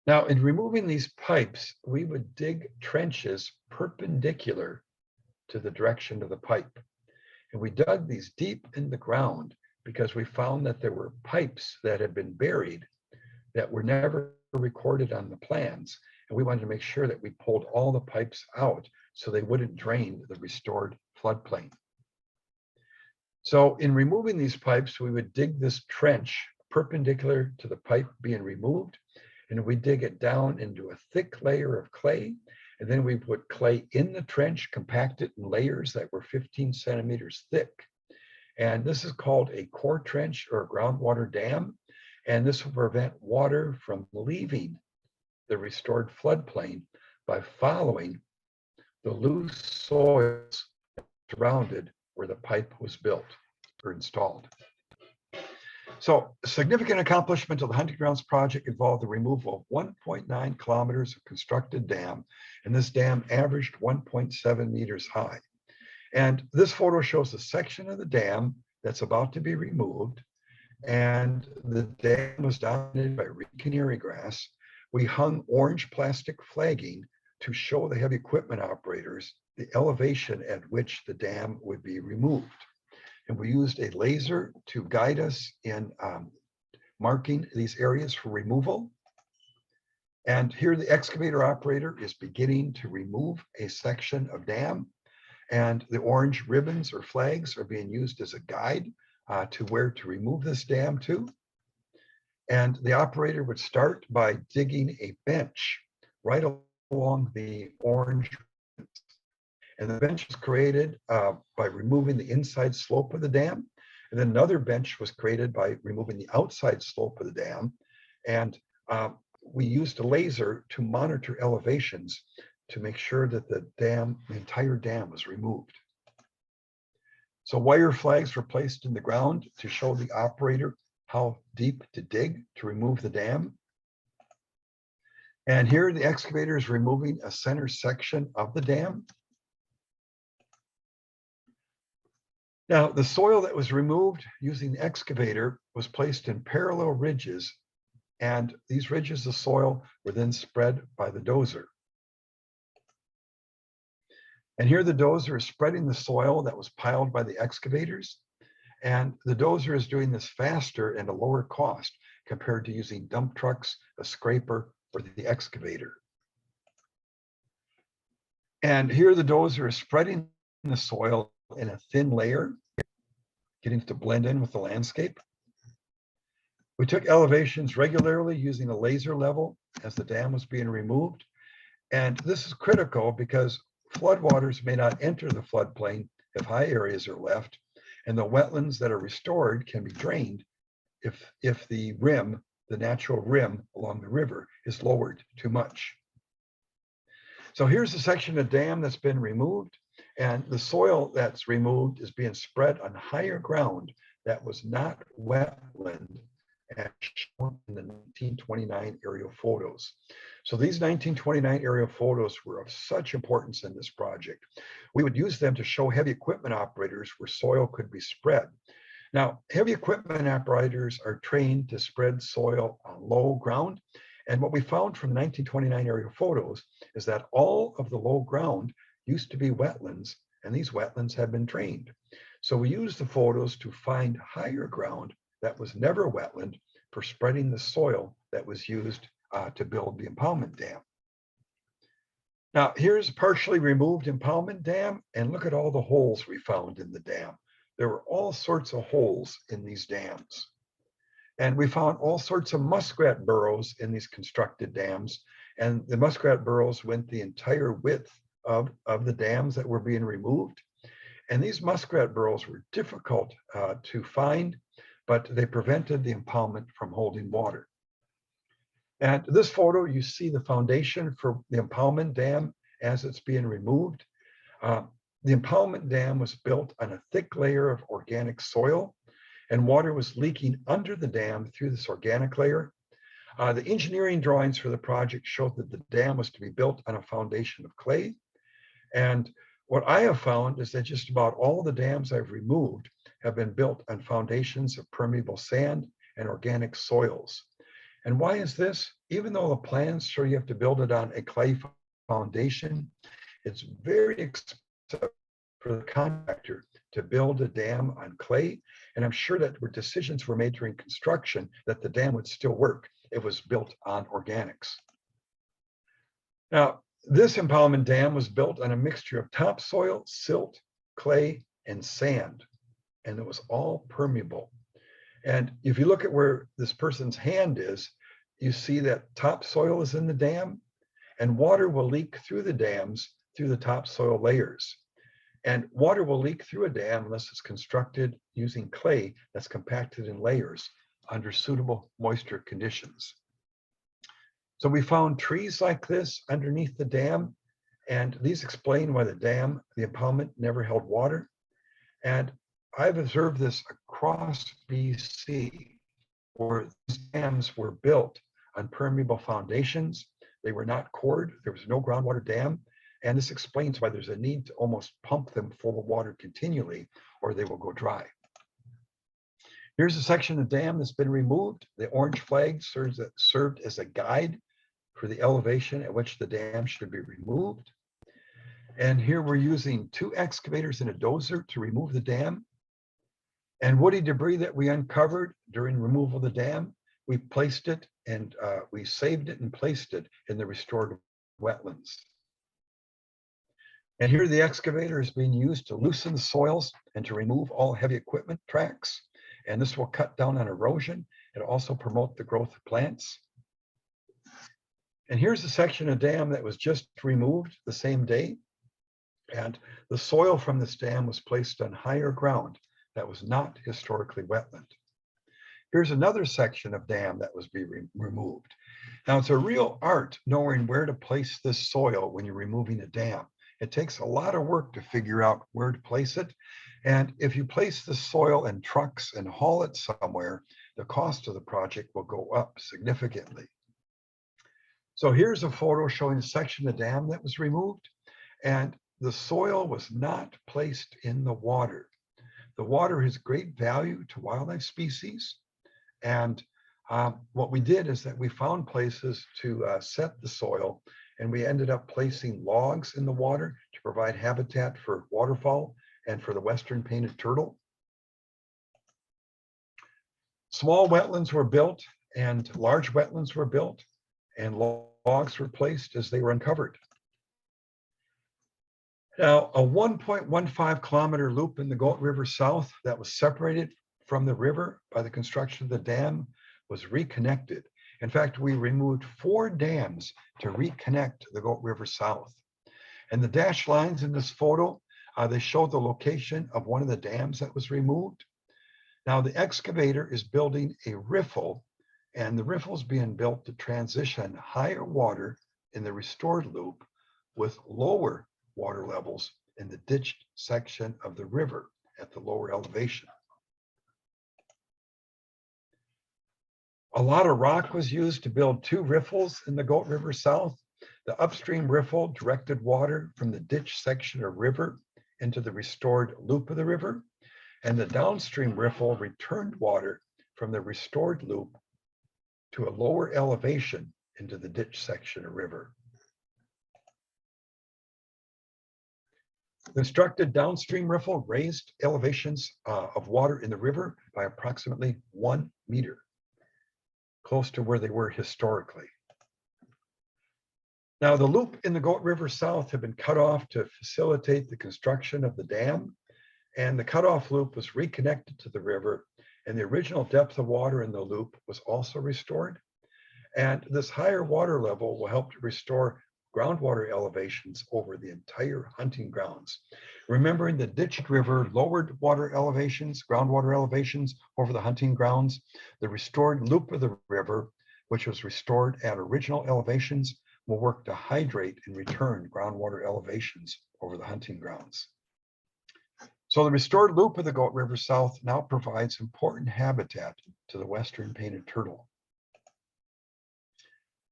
Now, in removing these pipes, we would dig trenches perpendicular to the direction of the pipe. And we dug these deep in the ground because we found that there were pipes that had been buried that were never recorded on the plans. And we wanted to make sure that we pulled all the pipes out so they wouldn't drain the restored floodplain. So in removing these pipes, we would dig this trench perpendicular to the pipe being removed, and we dig it down into a thick layer of clay. And then we put clay in the trench, compact it in layers that were 15 centimeters thick. And this is called a core trench or a groundwater dam. And this will prevent water from leaving the restored floodplain by following the loose soils surrounded where the pipe was built or installed. So a significant accomplishment of the Hunting Grounds project involved the removal of 1.9 kilometers of constructed dam, and this dam averaged 1.7 meters high. And this photo shows a section of the dam that's about to be removed, and the dam was dominated by reed canary grass. We hung orange plastic flagging to show the heavy equipment operators the elevation at which the dam would be removed. And we used a laser to guide us in marking these areas for removal. And here the excavator operator is beginning to remove a section of dam, and the orange ribbons or flags are being used as a guide to where to remove this dam to. And the operator would start by digging a bench right along the orange ribbons. And the bench was created by removing the inside slope of the dam. And then another bench was created by removing the outside slope of the dam. And we used a laser to monitor elevations to make sure that the entire dam was removed. So wire flags were placed in the ground to show the operator how deep to dig to remove the dam. And here the excavator is removing a center section of the dam. Now, the soil that was removed using the excavator was placed in parallel ridges, and these ridges of soil were then spread by the dozer. And here the dozer is spreading the soil that was piled by the excavators, and the dozer is doing this faster and at a lower cost compared to using dump trucks, a scraper, or the excavator. And here the dozer is spreading the soil in a thin layer, getting it to blend in with the landscape. We took elevations regularly using a laser level as the dam was being removed. And this is critical because floodwaters may not enter the floodplain if high areas are left, and the wetlands that are restored can be drained if the rim, the natural rim along the river, is lowered too much. So here's a section of dam that's been removed, and the soil that's removed is being spread on higher ground that was not wetland, as shown in the 1929 aerial photos. So these 1929 aerial photos were of such importance in this project. We would use them to show heavy equipment operators where soil could be spread. Now, heavy equipment operators are trained to spread soil on low ground. And what we found from the 1929 aerial photos is that all of the low ground used to be wetlands, and these wetlands have been drained. So we used the photos to find higher ground that was never wetland for spreading the soil that was used to build the impoundment dam. Now, here's a partially removed impoundment dam, and look at all the holes we found in the dam. There were all sorts of holes in these dams. And we found all sorts of muskrat burrows in these constructed dams. And the muskrat burrows went the entire width of the dams that were being removed. And these muskrat burrows were difficult to find, but they prevented the impoundment from holding water. And this photo, you see the foundation for the impoundment dam as it's being removed. The impoundment dam was built on a thick layer of organic soil, and water was leaking under the dam through this organic layer. The engineering drawings for the project showed that the dam was to be built on a foundation of clay. And what I have found is that just about all the dams I've removed have been built on foundations of permeable sand and organic soils. And why is this? Even though the plans show you have to build it on a clay foundation, it's very expensive for the contractor to build a dam on clay. And I'm sure that decisions were made during construction that the dam would still work. It was built on organics. Now, this impoundment dam was built on a mixture of topsoil, silt, clay, and sand, and it was all permeable. And if you look at where this person's hand is, you see that topsoil is in the dam, and water will leak through the dams through the topsoil layers. And water will leak through a dam unless it's constructed using clay that's compacted in layers under suitable moisture conditions. So we found trees like this underneath the dam, and these explain why the impoundment never held water. And I've observed this across BC, where these dams were built on permeable foundations. They were not cored. There was no groundwater dam. And this explains why there's a need to almost pump them full of water continually, or they will go dry. Here's a section of dam that's been removed. The orange flag served as a guide for the elevation at which the dam should be removed. And here we're using 2 excavators and a dozer to remove the dam. And woody debris that we uncovered during removal of the dam, we placed it and we saved it and placed it in the restored wetlands. And here the excavator is being used to loosen the soils and to remove all heavy equipment tracks. And this will cut down on erosion and also promote the growth of plants. And here's a section of dam that was just removed the same day. And the soil from this dam was placed on higher ground that was not historically wetland. Here's another section of dam that was being removed. Now, it's a real art knowing where to place this soil when you're removing a dam. It takes a lot of work to figure out where to place it. And if you place the soil in trucks and haul it somewhere, the cost of the project will go up significantly. So here's a photo showing a section of dam that was removed, and the soil was not placed in the water. The water has great value to wildlife species. And what we did is that we found places to set the soil, and we ended up placing logs in the water to provide habitat for waterfowl and for the western painted turtle. Small wetlands were built and large wetlands were built, and logs were placed as they were uncovered. Now, a 1.15 kilometer loop in the Goat River South that was separated from the river by the construction of the dam was reconnected. In fact, we removed 4 dams to reconnect the Goat River South. And the dashed lines in this photo, they show the location of one of the dams that was removed. Now the excavator is building a riffle, and the riffle is being built to transition higher water in the restored loop with lower water levels in the ditched section of the river at the lower elevation. A lot of rock was used to build two riffles in the Goat River South. The upstream riffle directed water from the ditch section of river into the restored loop of the river, and the downstream riffle returned water from the restored loop to a lower elevation into the ditch section of river. The constructed downstream riffle raised elevations of water in the river by approximately 1 meter, close to where they were historically. Now, the loop in the Goat River South had been cut off to facilitate the construction of the dam, and the cutoff loop was reconnected to the river, and the original depth of water in the loop was also restored. And this higher water level will help to restore groundwater elevations over the entire hunting grounds. Remembering the ditched river lowered water elevations, groundwater elevations over the hunting grounds, the restored loop of the river, which was restored at original elevations, will work to hydrate and return groundwater elevations over the hunting grounds. So the restored loop of the Goat River South now provides important habitat to the western painted turtle.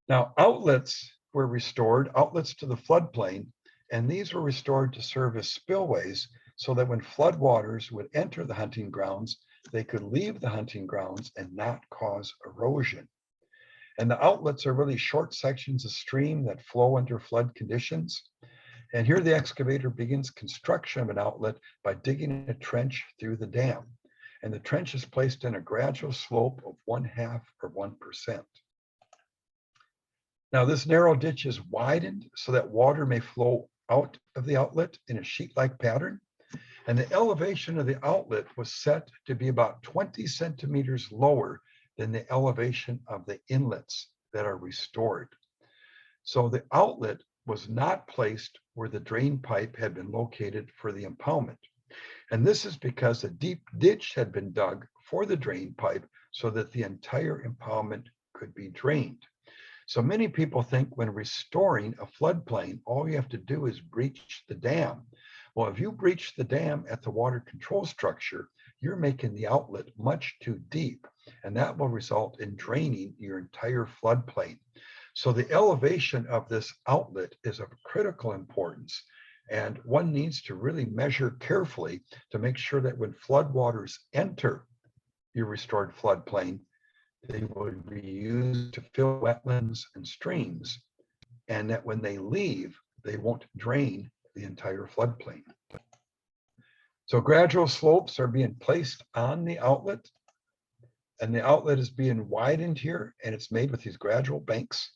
Now, outlets were restored, outlets to the floodplain, and these were restored to serve as spillways so that when floodwaters would enter the hunting grounds, they could leave the hunting grounds and not cause erosion. And the outlets are really short sections of stream that flow under flood conditions. And here the excavator begins construction of an outlet by digging a trench through the dam. And the trench is placed in a gradual slope of 1/2 or 1%. Now this narrow ditch is widened so that water may flow out of the outlet in a sheet-like pattern. And the elevation of the outlet was set to be about 20 centimeters lower than the elevation of the inlets that are restored. So the outlet was not placed where the drain pipe had been located for the impoundment. And this is because a deep ditch had been dug for the drain pipe so that the entire impoundment could be drained. So many people think when restoring a floodplain, all you have to do is breach the dam. Well, if you breach the dam at the water control structure, you're making the outlet much too deep, and that will result in draining your entire floodplain. So the elevation of this outlet is of critical importance, and one needs to really measure carefully to make sure that when floodwaters enter your restored floodplain, they would be used to fill wetlands and streams, and that when they leave, they won't drain the entire floodplain. So gradual slopes are being placed on the outlet, and the outlet is being widened here, and it's made with these gradual banks.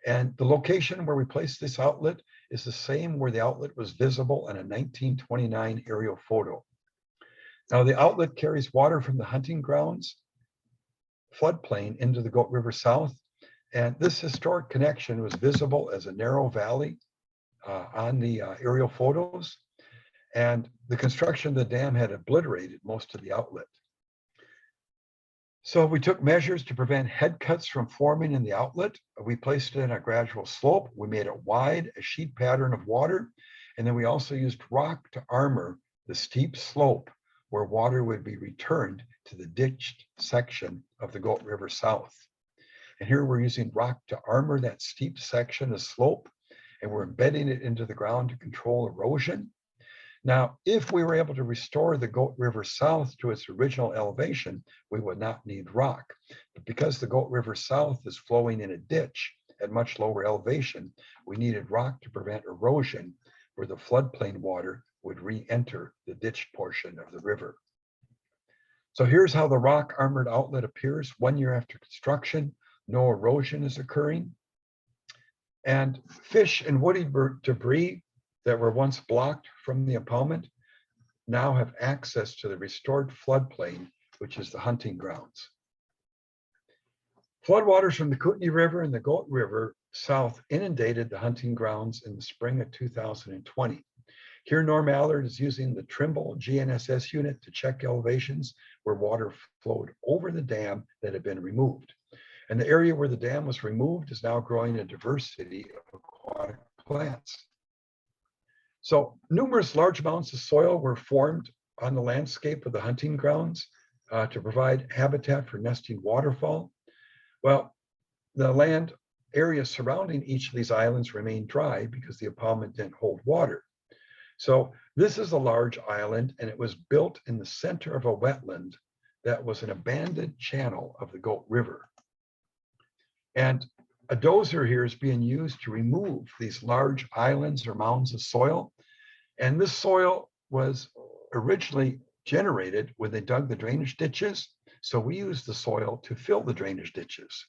And the location where we placed this outlet is the same where the outlet was visible in a 1929 aerial photo. Now the outlet carries water from the hunting grounds floodplain into the Goat River South. And this historic connection was visible as a narrow valley on the aerial photos. And the construction of the dam had obliterated most of the outlet. So we took measures to prevent head cuts from forming in the outlet. We placed it in a gradual slope. We made it wide, a sheet pattern of water. And then we also used rock to armor the steep slope where water would be returned to the ditched section of the Goat River South. And here we're using rock to armor that steep section of slope, and we're embedding it into the ground to control erosion. Now, if we were able to restore the Goat River South to its original elevation, we would not need rock. But because the Goat River South is flowing in a ditch at much lower elevation, we needed rock to prevent erosion where the floodplain water would re-enter the ditched portion of the river. So here's how the rock armored outlet appears 1 year after construction. No erosion is occurring. And fish and woody debris that were once blocked from the impoundment now have access to the restored floodplain, which is the hunting grounds. Floodwaters from the Kootenay River and the Goat River south inundated the hunting grounds in the spring of 2020. Here, Norm Allard is using the Trimble GNSS unit to check elevations where water flowed over the dam that had been removed. And the area where the dam was removed is now growing a diversity of aquatic plants. So numerous large amounts of soil were formed on the landscape of the hunting grounds to provide habitat for nesting waterfowl. Well, the land area surrounding each of these islands remained dry because the impoundment didn't hold water. So this is a large island, and it was built in the center of a wetland that was an abandoned channel of the Goat River. And a dozer here is being used to remove these large islands or mounds of soil. And this soil was originally generated when they dug the drainage ditches. So we used the soil to fill the drainage ditches.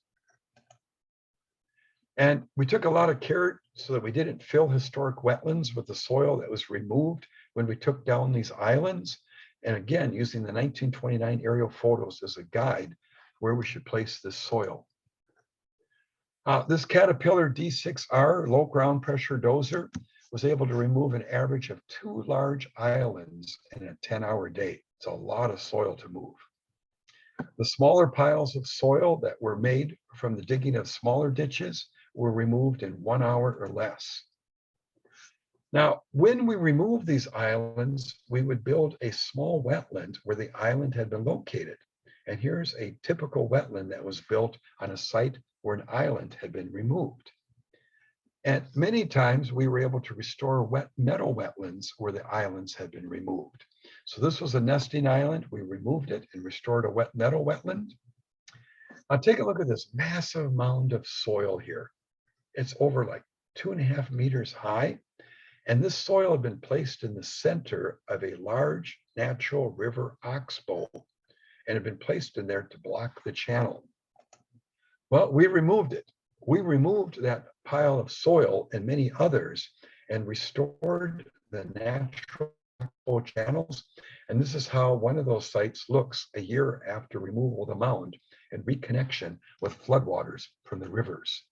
And we took a lot of care so that we didn't fill historic wetlands with the soil that was removed when we took down these islands. And again, using the 1929 aerial photos as a guide where we should place this soil. This Caterpillar D6R low ground pressure dozer was able to remove an average of 2 large islands in a 10-hour day. It's a lot of soil to move. The smaller piles of soil that were made from the digging of smaller ditches were removed in 1 hour or less. Now, when we removed these islands, we would build a small wetland where the island had been located. And here's a typical wetland that was built on a site where an island had been removed. And many times we were able to restore wet meadow wetlands where the islands had been removed. So this was a nesting island. We removed it and restored a wet meadow wetland. Now take a look at this massive mound of soil here. It's over like 2.5 meters high. And this soil had been placed in the center of a large natural river oxbow and had been placed in there to block the channel. Well, we removed it. We removed that pile of soil and many others and restored the natural channels. And this is how one of those sites looks a year after removal of the mound and reconnection with floodwaters from the rivers.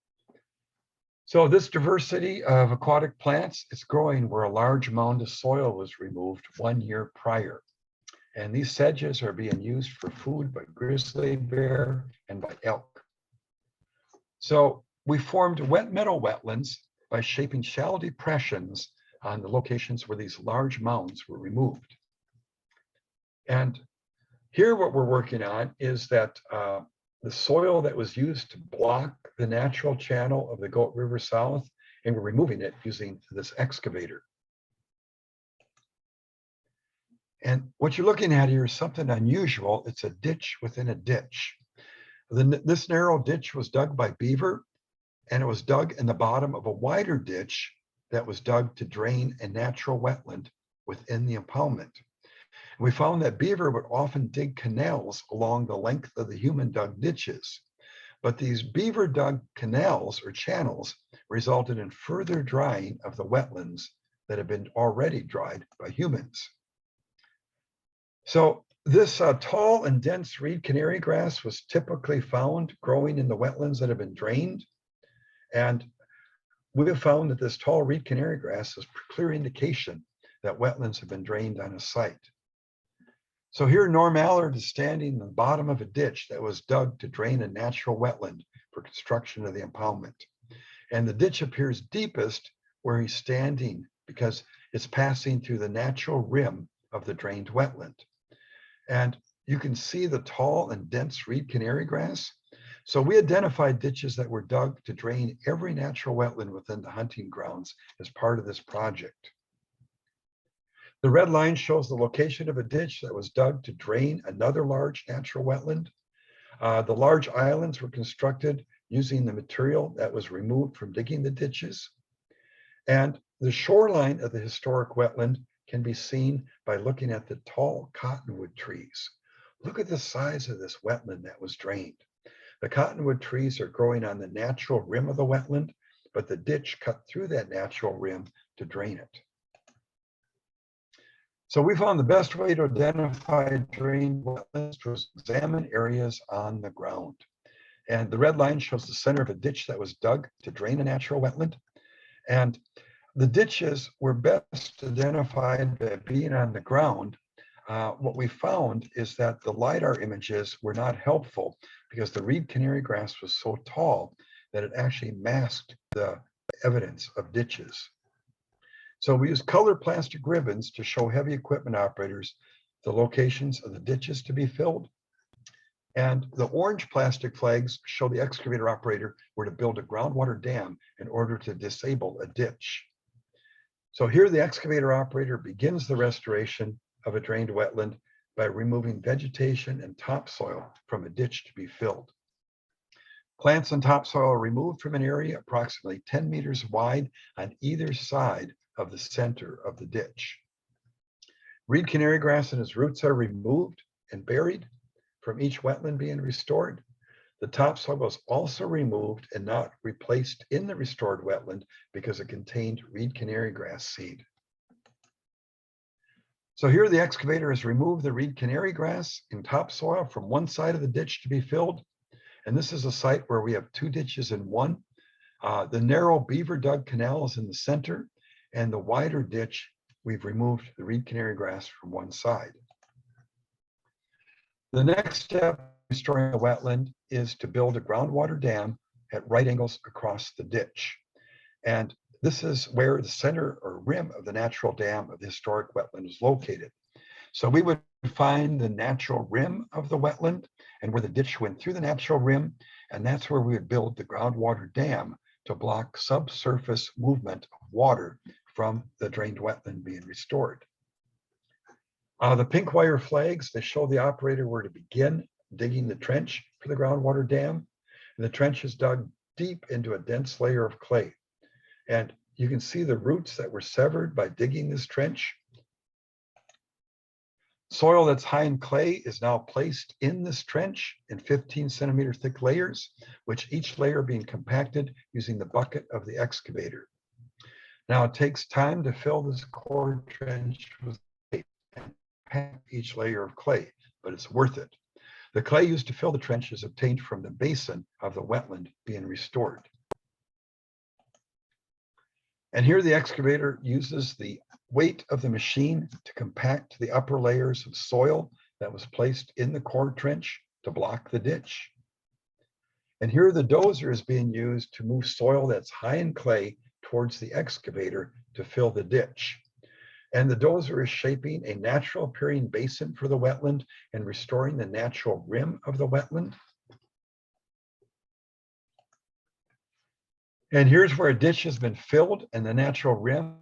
So this diversity of aquatic plants is growing where a large mound of soil was removed 1 year prior. And these sedges are being used for food by grizzly bear and by elk. So we formed wet meadow wetlands by shaping shallow depressions on the locations where these large mounds were removed. And here what we're working on is that the soil that was used to block the natural channel of the Goat River South, and we're removing it using this excavator. And what you're looking at here is something unusual. It's a ditch within a ditch. This narrow ditch was dug by beaver, and it was dug in the bottom of a wider ditch that was dug to drain a natural wetland within the impoundment. And we found that beaver would often dig canals along the length of the human dug ditches. But these beaver dug canals or channels resulted in further drying of the wetlands that had been already dried by humans. So this tall and dense reed canary grass was typically found growing in the wetlands that have been drained. And we have found that this tall reed canary grass is a clear indication that wetlands have been drained on a site. So here Norm Allard is standing in the bottom of a ditch that was dug to drain a natural wetland for construction of the impoundment. And the ditch appears deepest where he's standing because it's passing through the natural rim of the drained wetland. And you can see the tall and dense reed canary grass. So we identified ditches that were dug to drain every natural wetland within the hunting grounds as part of this project. The red line shows the location of a ditch that was dug to drain another large natural wetland. The large islands were constructed using the material that was removed from digging the ditches. And the shoreline of the historic wetland can be seen by looking at the tall cottonwood trees. Look at the size of this wetland that was drained. The cottonwood trees are growing on the natural rim of the wetland, but the ditch cut through that natural rim to drain it. So we found the best way to identify drained wetlands was examine areas on the ground. And the red line shows the center of a ditch that was dug to drain a natural wetland. And the ditches were best identified by being on the ground. What we found is that the LiDAR images were not helpful because the reed canary grass was so tall that it actually masked the evidence of ditches. So we used colored plastic ribbons to show heavy equipment operators the locations of the ditches to be filled. And the orange plastic flags show the excavator operator where to build a groundwater dam in order to disable a ditch. So here the excavator operator begins the restoration of a drained wetland by removing vegetation and topsoil from a ditch to be filled. Plants and topsoil are removed from an area approximately 10 meters wide on either side of the center of the ditch. Reed canary grass and its roots are removed and buried from each wetland being restored. The topsoil was also removed and not replaced in the restored wetland because it contained reed canary grass seed. So here the excavator has removed the reed canary grass and topsoil from one side of the ditch to be filled. And this is a site where we have two ditches in one. The narrow beaver dug canal is in the center, and the wider ditch, we've removed the reed canary grass from one side. The next step in restoring a wetland is to build a groundwater dam at right angles across the ditch. And this is where the center or rim of the natural dam of the historic wetland is located. So we would find the natural rim of the wetland and where the ditch went through the natural rim, and that's where we would build the groundwater dam to block subsurface movement of water from the drained wetland being restored. The pink wire flags, they show the operator where to begin digging the trench for the groundwater dam. And the trench is dug deep into a dense layer of clay. And you can see the roots that were severed by digging this trench. Soil that's high in clay is now placed in this trench in 15-centimeter thick layers, which each layer being compacted using the bucket of the excavator. Now it takes time to fill this core trench with clay and pack each layer of clay, but it's worth it. The clay used to fill the trench is obtained from the basin of the wetland being restored. And here the excavator uses the weight of the machine to compact the upper layers of soil that was placed in the core trench to block the ditch. And here the dozer is being used to move soil that's high in clay towards the excavator to fill the ditch. And the dozer is shaping a natural appearing basin for the wetland and restoring the natural rim of the wetland. And here's where a ditch has been filled and the natural rim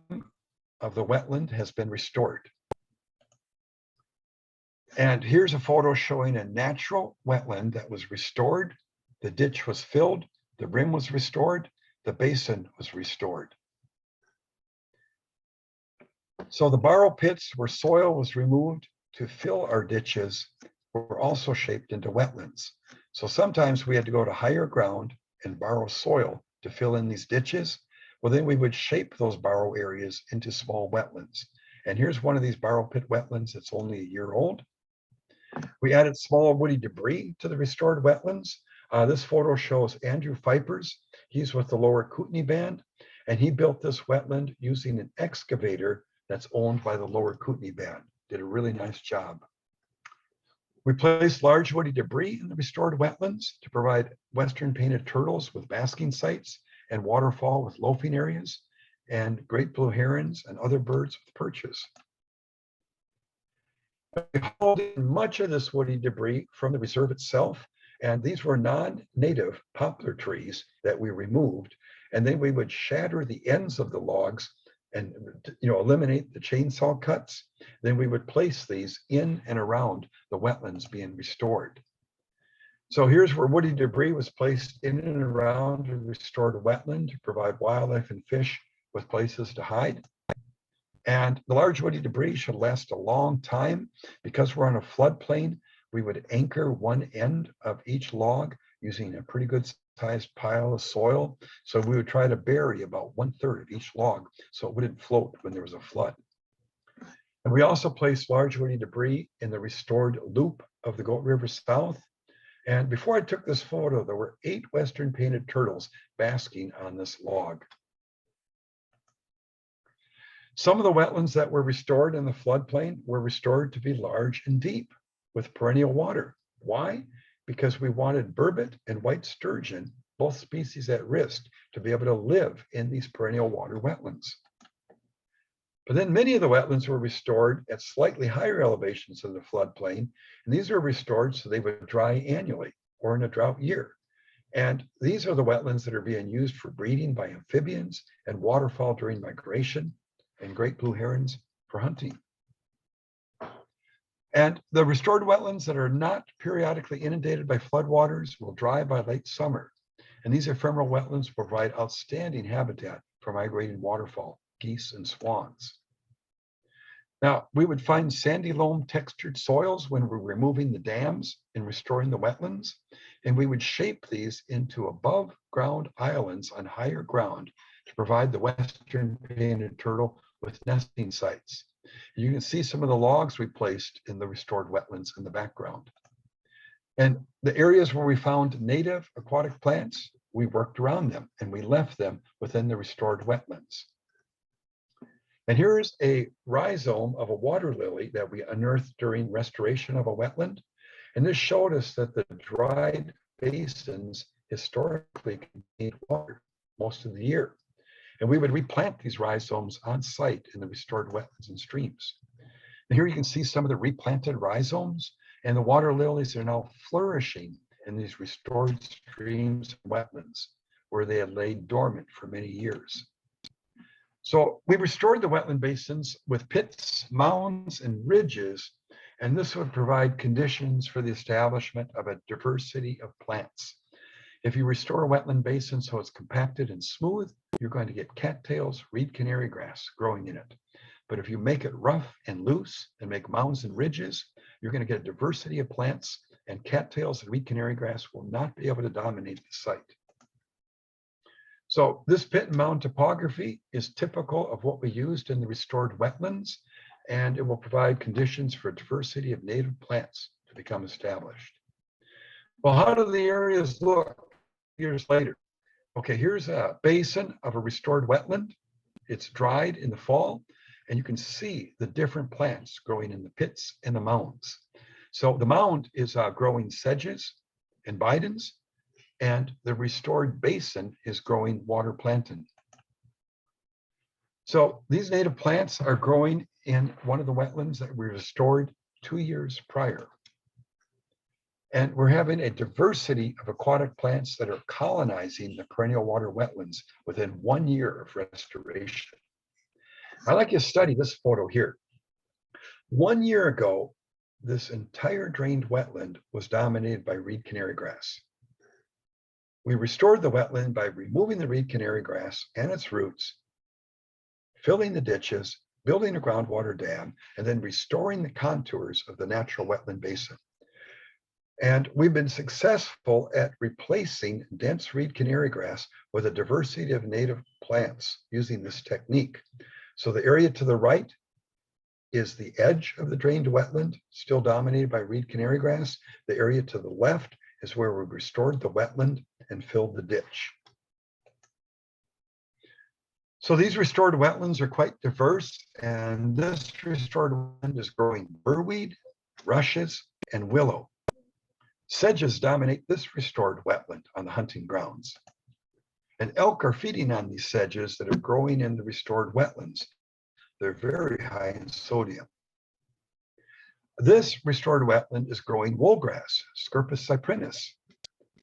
of the wetland has been restored. And here's a photo showing a natural wetland that was restored. The ditch was filled, the rim was restored, the basin was restored. So the borrow pits where soil was removed to fill our ditches were also shaped into wetlands. So sometimes we had to go to higher ground and borrow soil to fill in these ditches. Well, then we would shape those borrow areas into small wetlands. And here's one of these borrow pit wetlands that's only a year old. We added small woody debris to the restored wetlands. This photo shows Andrew Fipers. He's with the Lower Kootenay Band, and he built this wetland using an excavator that's owned by the Lower Kootenay Band. Did a really nice job. We placed large woody debris in the restored wetlands to provide western painted turtles with basking sites and waterfowl with loafing areas, and great blue herons and other birds with perches. We hauled in much of this woody debris from the reserve itself, and these were non-native poplar trees that we removed, and then we would shatter the ends of the logs and eliminate the chainsaw cuts. Then we would place these in and around the wetlands being restored. So here's where woody debris was placed in and around the restored wetland to provide wildlife and fish with places to hide. And the large woody debris should last a long time. Because we're on a floodplain, we would anchor one end of each log using a pretty good sized pile of soil. So we would try to bury about 1/3 of each log so it wouldn't float when there was a flood. And we also placed large woody debris in the restored loop of the Goat River South. And before I took this photo, there were 8 western painted turtles basking on this log. Some of the wetlands that were restored in the floodplain were restored to be large and deep with perennial water. Why? Because we wanted burbot and white sturgeon, both species at risk, to be able to live in these perennial water wetlands. But then many of the wetlands were restored at slightly higher elevations in the floodplain, and these were restored so they would dry annually or in a drought year. And these are the wetlands that are being used for breeding by amphibians and waterfowl during migration, and great blue herons for hunting. And the restored wetlands that are not periodically inundated by floodwaters will dry by late summer. And these ephemeral wetlands provide outstanding habitat for migrating waterfowl, geese, and swans. Now, we would find sandy loam textured soils when we're removing the dams and restoring the wetlands, and we would shape these into above ground islands on higher ground to provide the western painted turtle with nesting sites. You can see some of the logs we placed in the restored wetlands in the background. And the areas where we found native aquatic plants, we worked around them and we left them within the restored wetlands. And here's a rhizome of a water lily that we unearthed during restoration of a wetland. And this showed us that the dried basins historically contained water most of the year. And we would replant these rhizomes on site in the restored wetlands and streams. And here you can see some of the replanted rhizomes, and the water lilies are now flourishing in these restored streams and wetlands where they had laid dormant for many years. So we restored the wetland basins with pits, mounds, and ridges, and this would provide conditions for the establishment of a diversity of plants. If you restore a wetland basin so it's compacted and smooth, you're going to get cattails, reed canary grass growing in it. But if you make it rough and loose and make mounds and ridges, you're going to get a diversity of plants, and cattails and reed canary grass will not be able to dominate the site. So this pit and mound topography is typical of what we used in the restored wetlands, and it will provide conditions for a diversity of native plants to become established. Well, how do the areas look years later? Okay, here's a basin of a restored wetland. It's dried in the fall, and you can see the different plants growing in the pits and the mounds. So the mound is growing sedges and bidens, and the restored basin is growing water plantain. So these native plants are growing in one of the wetlands that we restored 2 years prior. And we're having a diversity of aquatic plants that are colonizing the perennial water wetlands within 1 year of restoration. I'd like you to study this photo here. 1 year ago, this entire drained wetland was dominated by reed canary grass. We restored the wetland by removing the reed canary grass and its roots, filling the ditches, building a groundwater dam, and then restoring the contours of the natural wetland basin. And we've been successful at replacing dense reed canary grass with a diversity of native plants using this technique. So the area to the right is the edge of the drained wetland, still dominated by reed canary grass. The area to the left is where we restored the wetland and filled the ditch. So these restored wetlands are quite diverse, and this restored wetland is growing burrweed, rushes, and willow. Sedges dominate this restored wetland on the hunting grounds. And elk are feeding on these sedges that are growing in the restored wetlands. They're very high in sodium. This restored wetland is growing woolgrass, Scirpus cyprinus.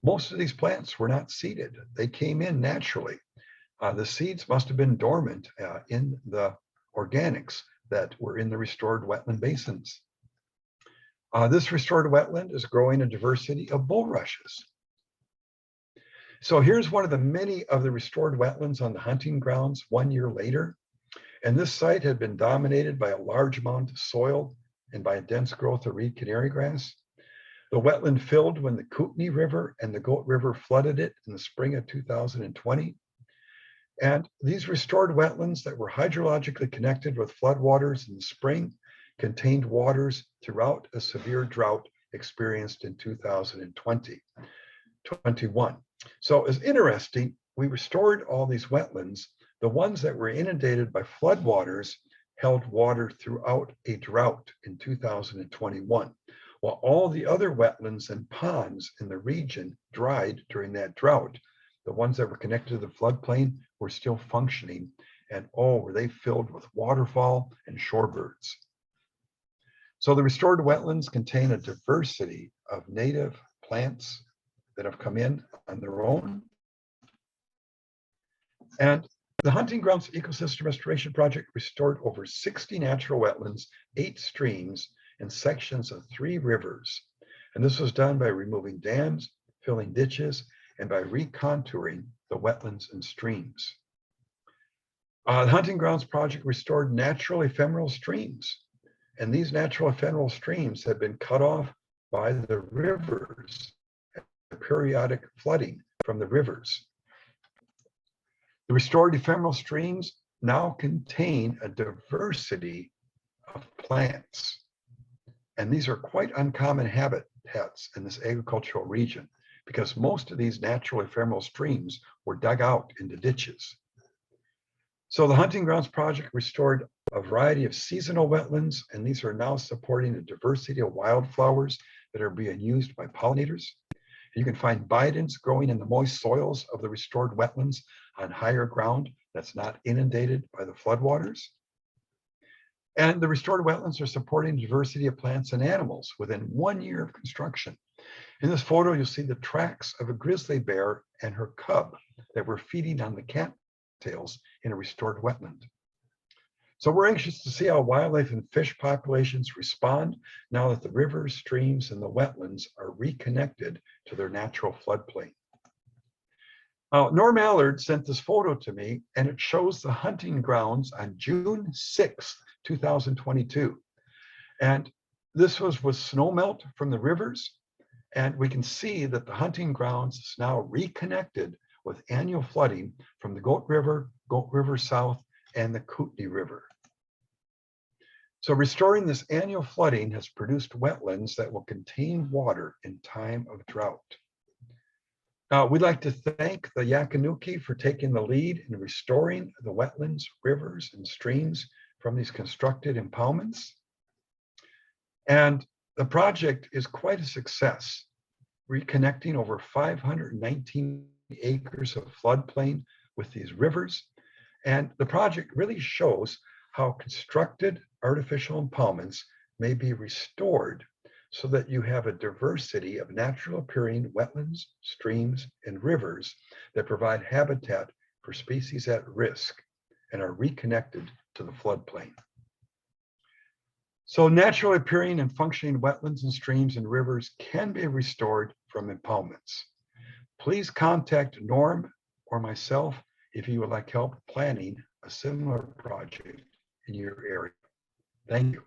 Most of these plants were not seeded. They came in naturally. The seeds must have been dormant in the organics that were in the restored wetland basins. This restored wetland is growing a diversity of bulrushes. So here's one of the many of the restored wetlands on the hunting grounds 1 year later. And this site had been dominated by a large amount of soil and by a dense growth of reed canary grass. The wetland filled when the Kootenay River and the Goat River flooded it in the spring of 2020. And these restored wetlands that were hydrologically connected with floodwaters in the spring contained waters throughout a severe drought experienced in 2021. So it's interesting, we restored all these wetlands. The ones that were inundated by floodwaters held water throughout a drought in 2021, while all the other wetlands and ponds in the region dried during that drought. The ones that were connected to the floodplain were still functioning, and oh, were they filled with waterfowl and shorebirds. So the restored wetlands contain a diversity of native plants that have come in on their own. And the Hunting Grounds Ecosystem Restoration Project restored over 60 natural wetlands, 8 streams, and sections of 3 rivers. And this was done by removing dams, filling ditches, and by recontouring the wetlands and streams. The Hunting Grounds Project restored natural ephemeral streams. And these natural ephemeral streams have been cut off by the rivers, the periodic flooding from the rivers. The restored ephemeral streams now contain a diversity of plants. And these are quite uncommon habitats in this agricultural region because most of these natural ephemeral streams were dug out into ditches. So the Hunting Grounds Project restored a variety of seasonal wetlands, and these are now supporting a diversity of wildflowers that are being used by pollinators. You can find bidens growing in the moist soils of the restored wetlands on higher ground that's not inundated by the floodwaters. And the restored wetlands are supporting diversity of plants and animals within 1 year of construction. In this photo, you'll see the tracks of a grizzly bear and her cub that were feeding on the cattails in a restored wetland. So we're anxious to see how wildlife and fish populations respond now that the rivers, streams, and the wetlands are reconnected to their natural floodplain. Norm Allard sent this photo to me, and it shows the hunting grounds on June 6th, 2022. And this was with snowmelt from the rivers. And we can see that the hunting grounds is now reconnected with annual flooding from the Goat River South, and the Kootenay River. So restoring this annual flooding has produced wetlands that will contain water in time of drought. We'd like to thank the Yaqan Nukiy for taking the lead in restoring the wetlands, rivers, and streams from these constructed impoundments. And the project is quite a success, reconnecting over 519 acres of floodplain with these rivers. And the project really shows how constructed artificial impoundments may be restored so that you have a diversity of natural appearing wetlands, streams, and rivers that provide habitat for species at risk and are reconnected to the floodplain. So naturally appearing and functioning wetlands and streams and rivers can be restored from impoundments. Please contact Norm or myself if you would like help planning a similar project in your area. Thank you.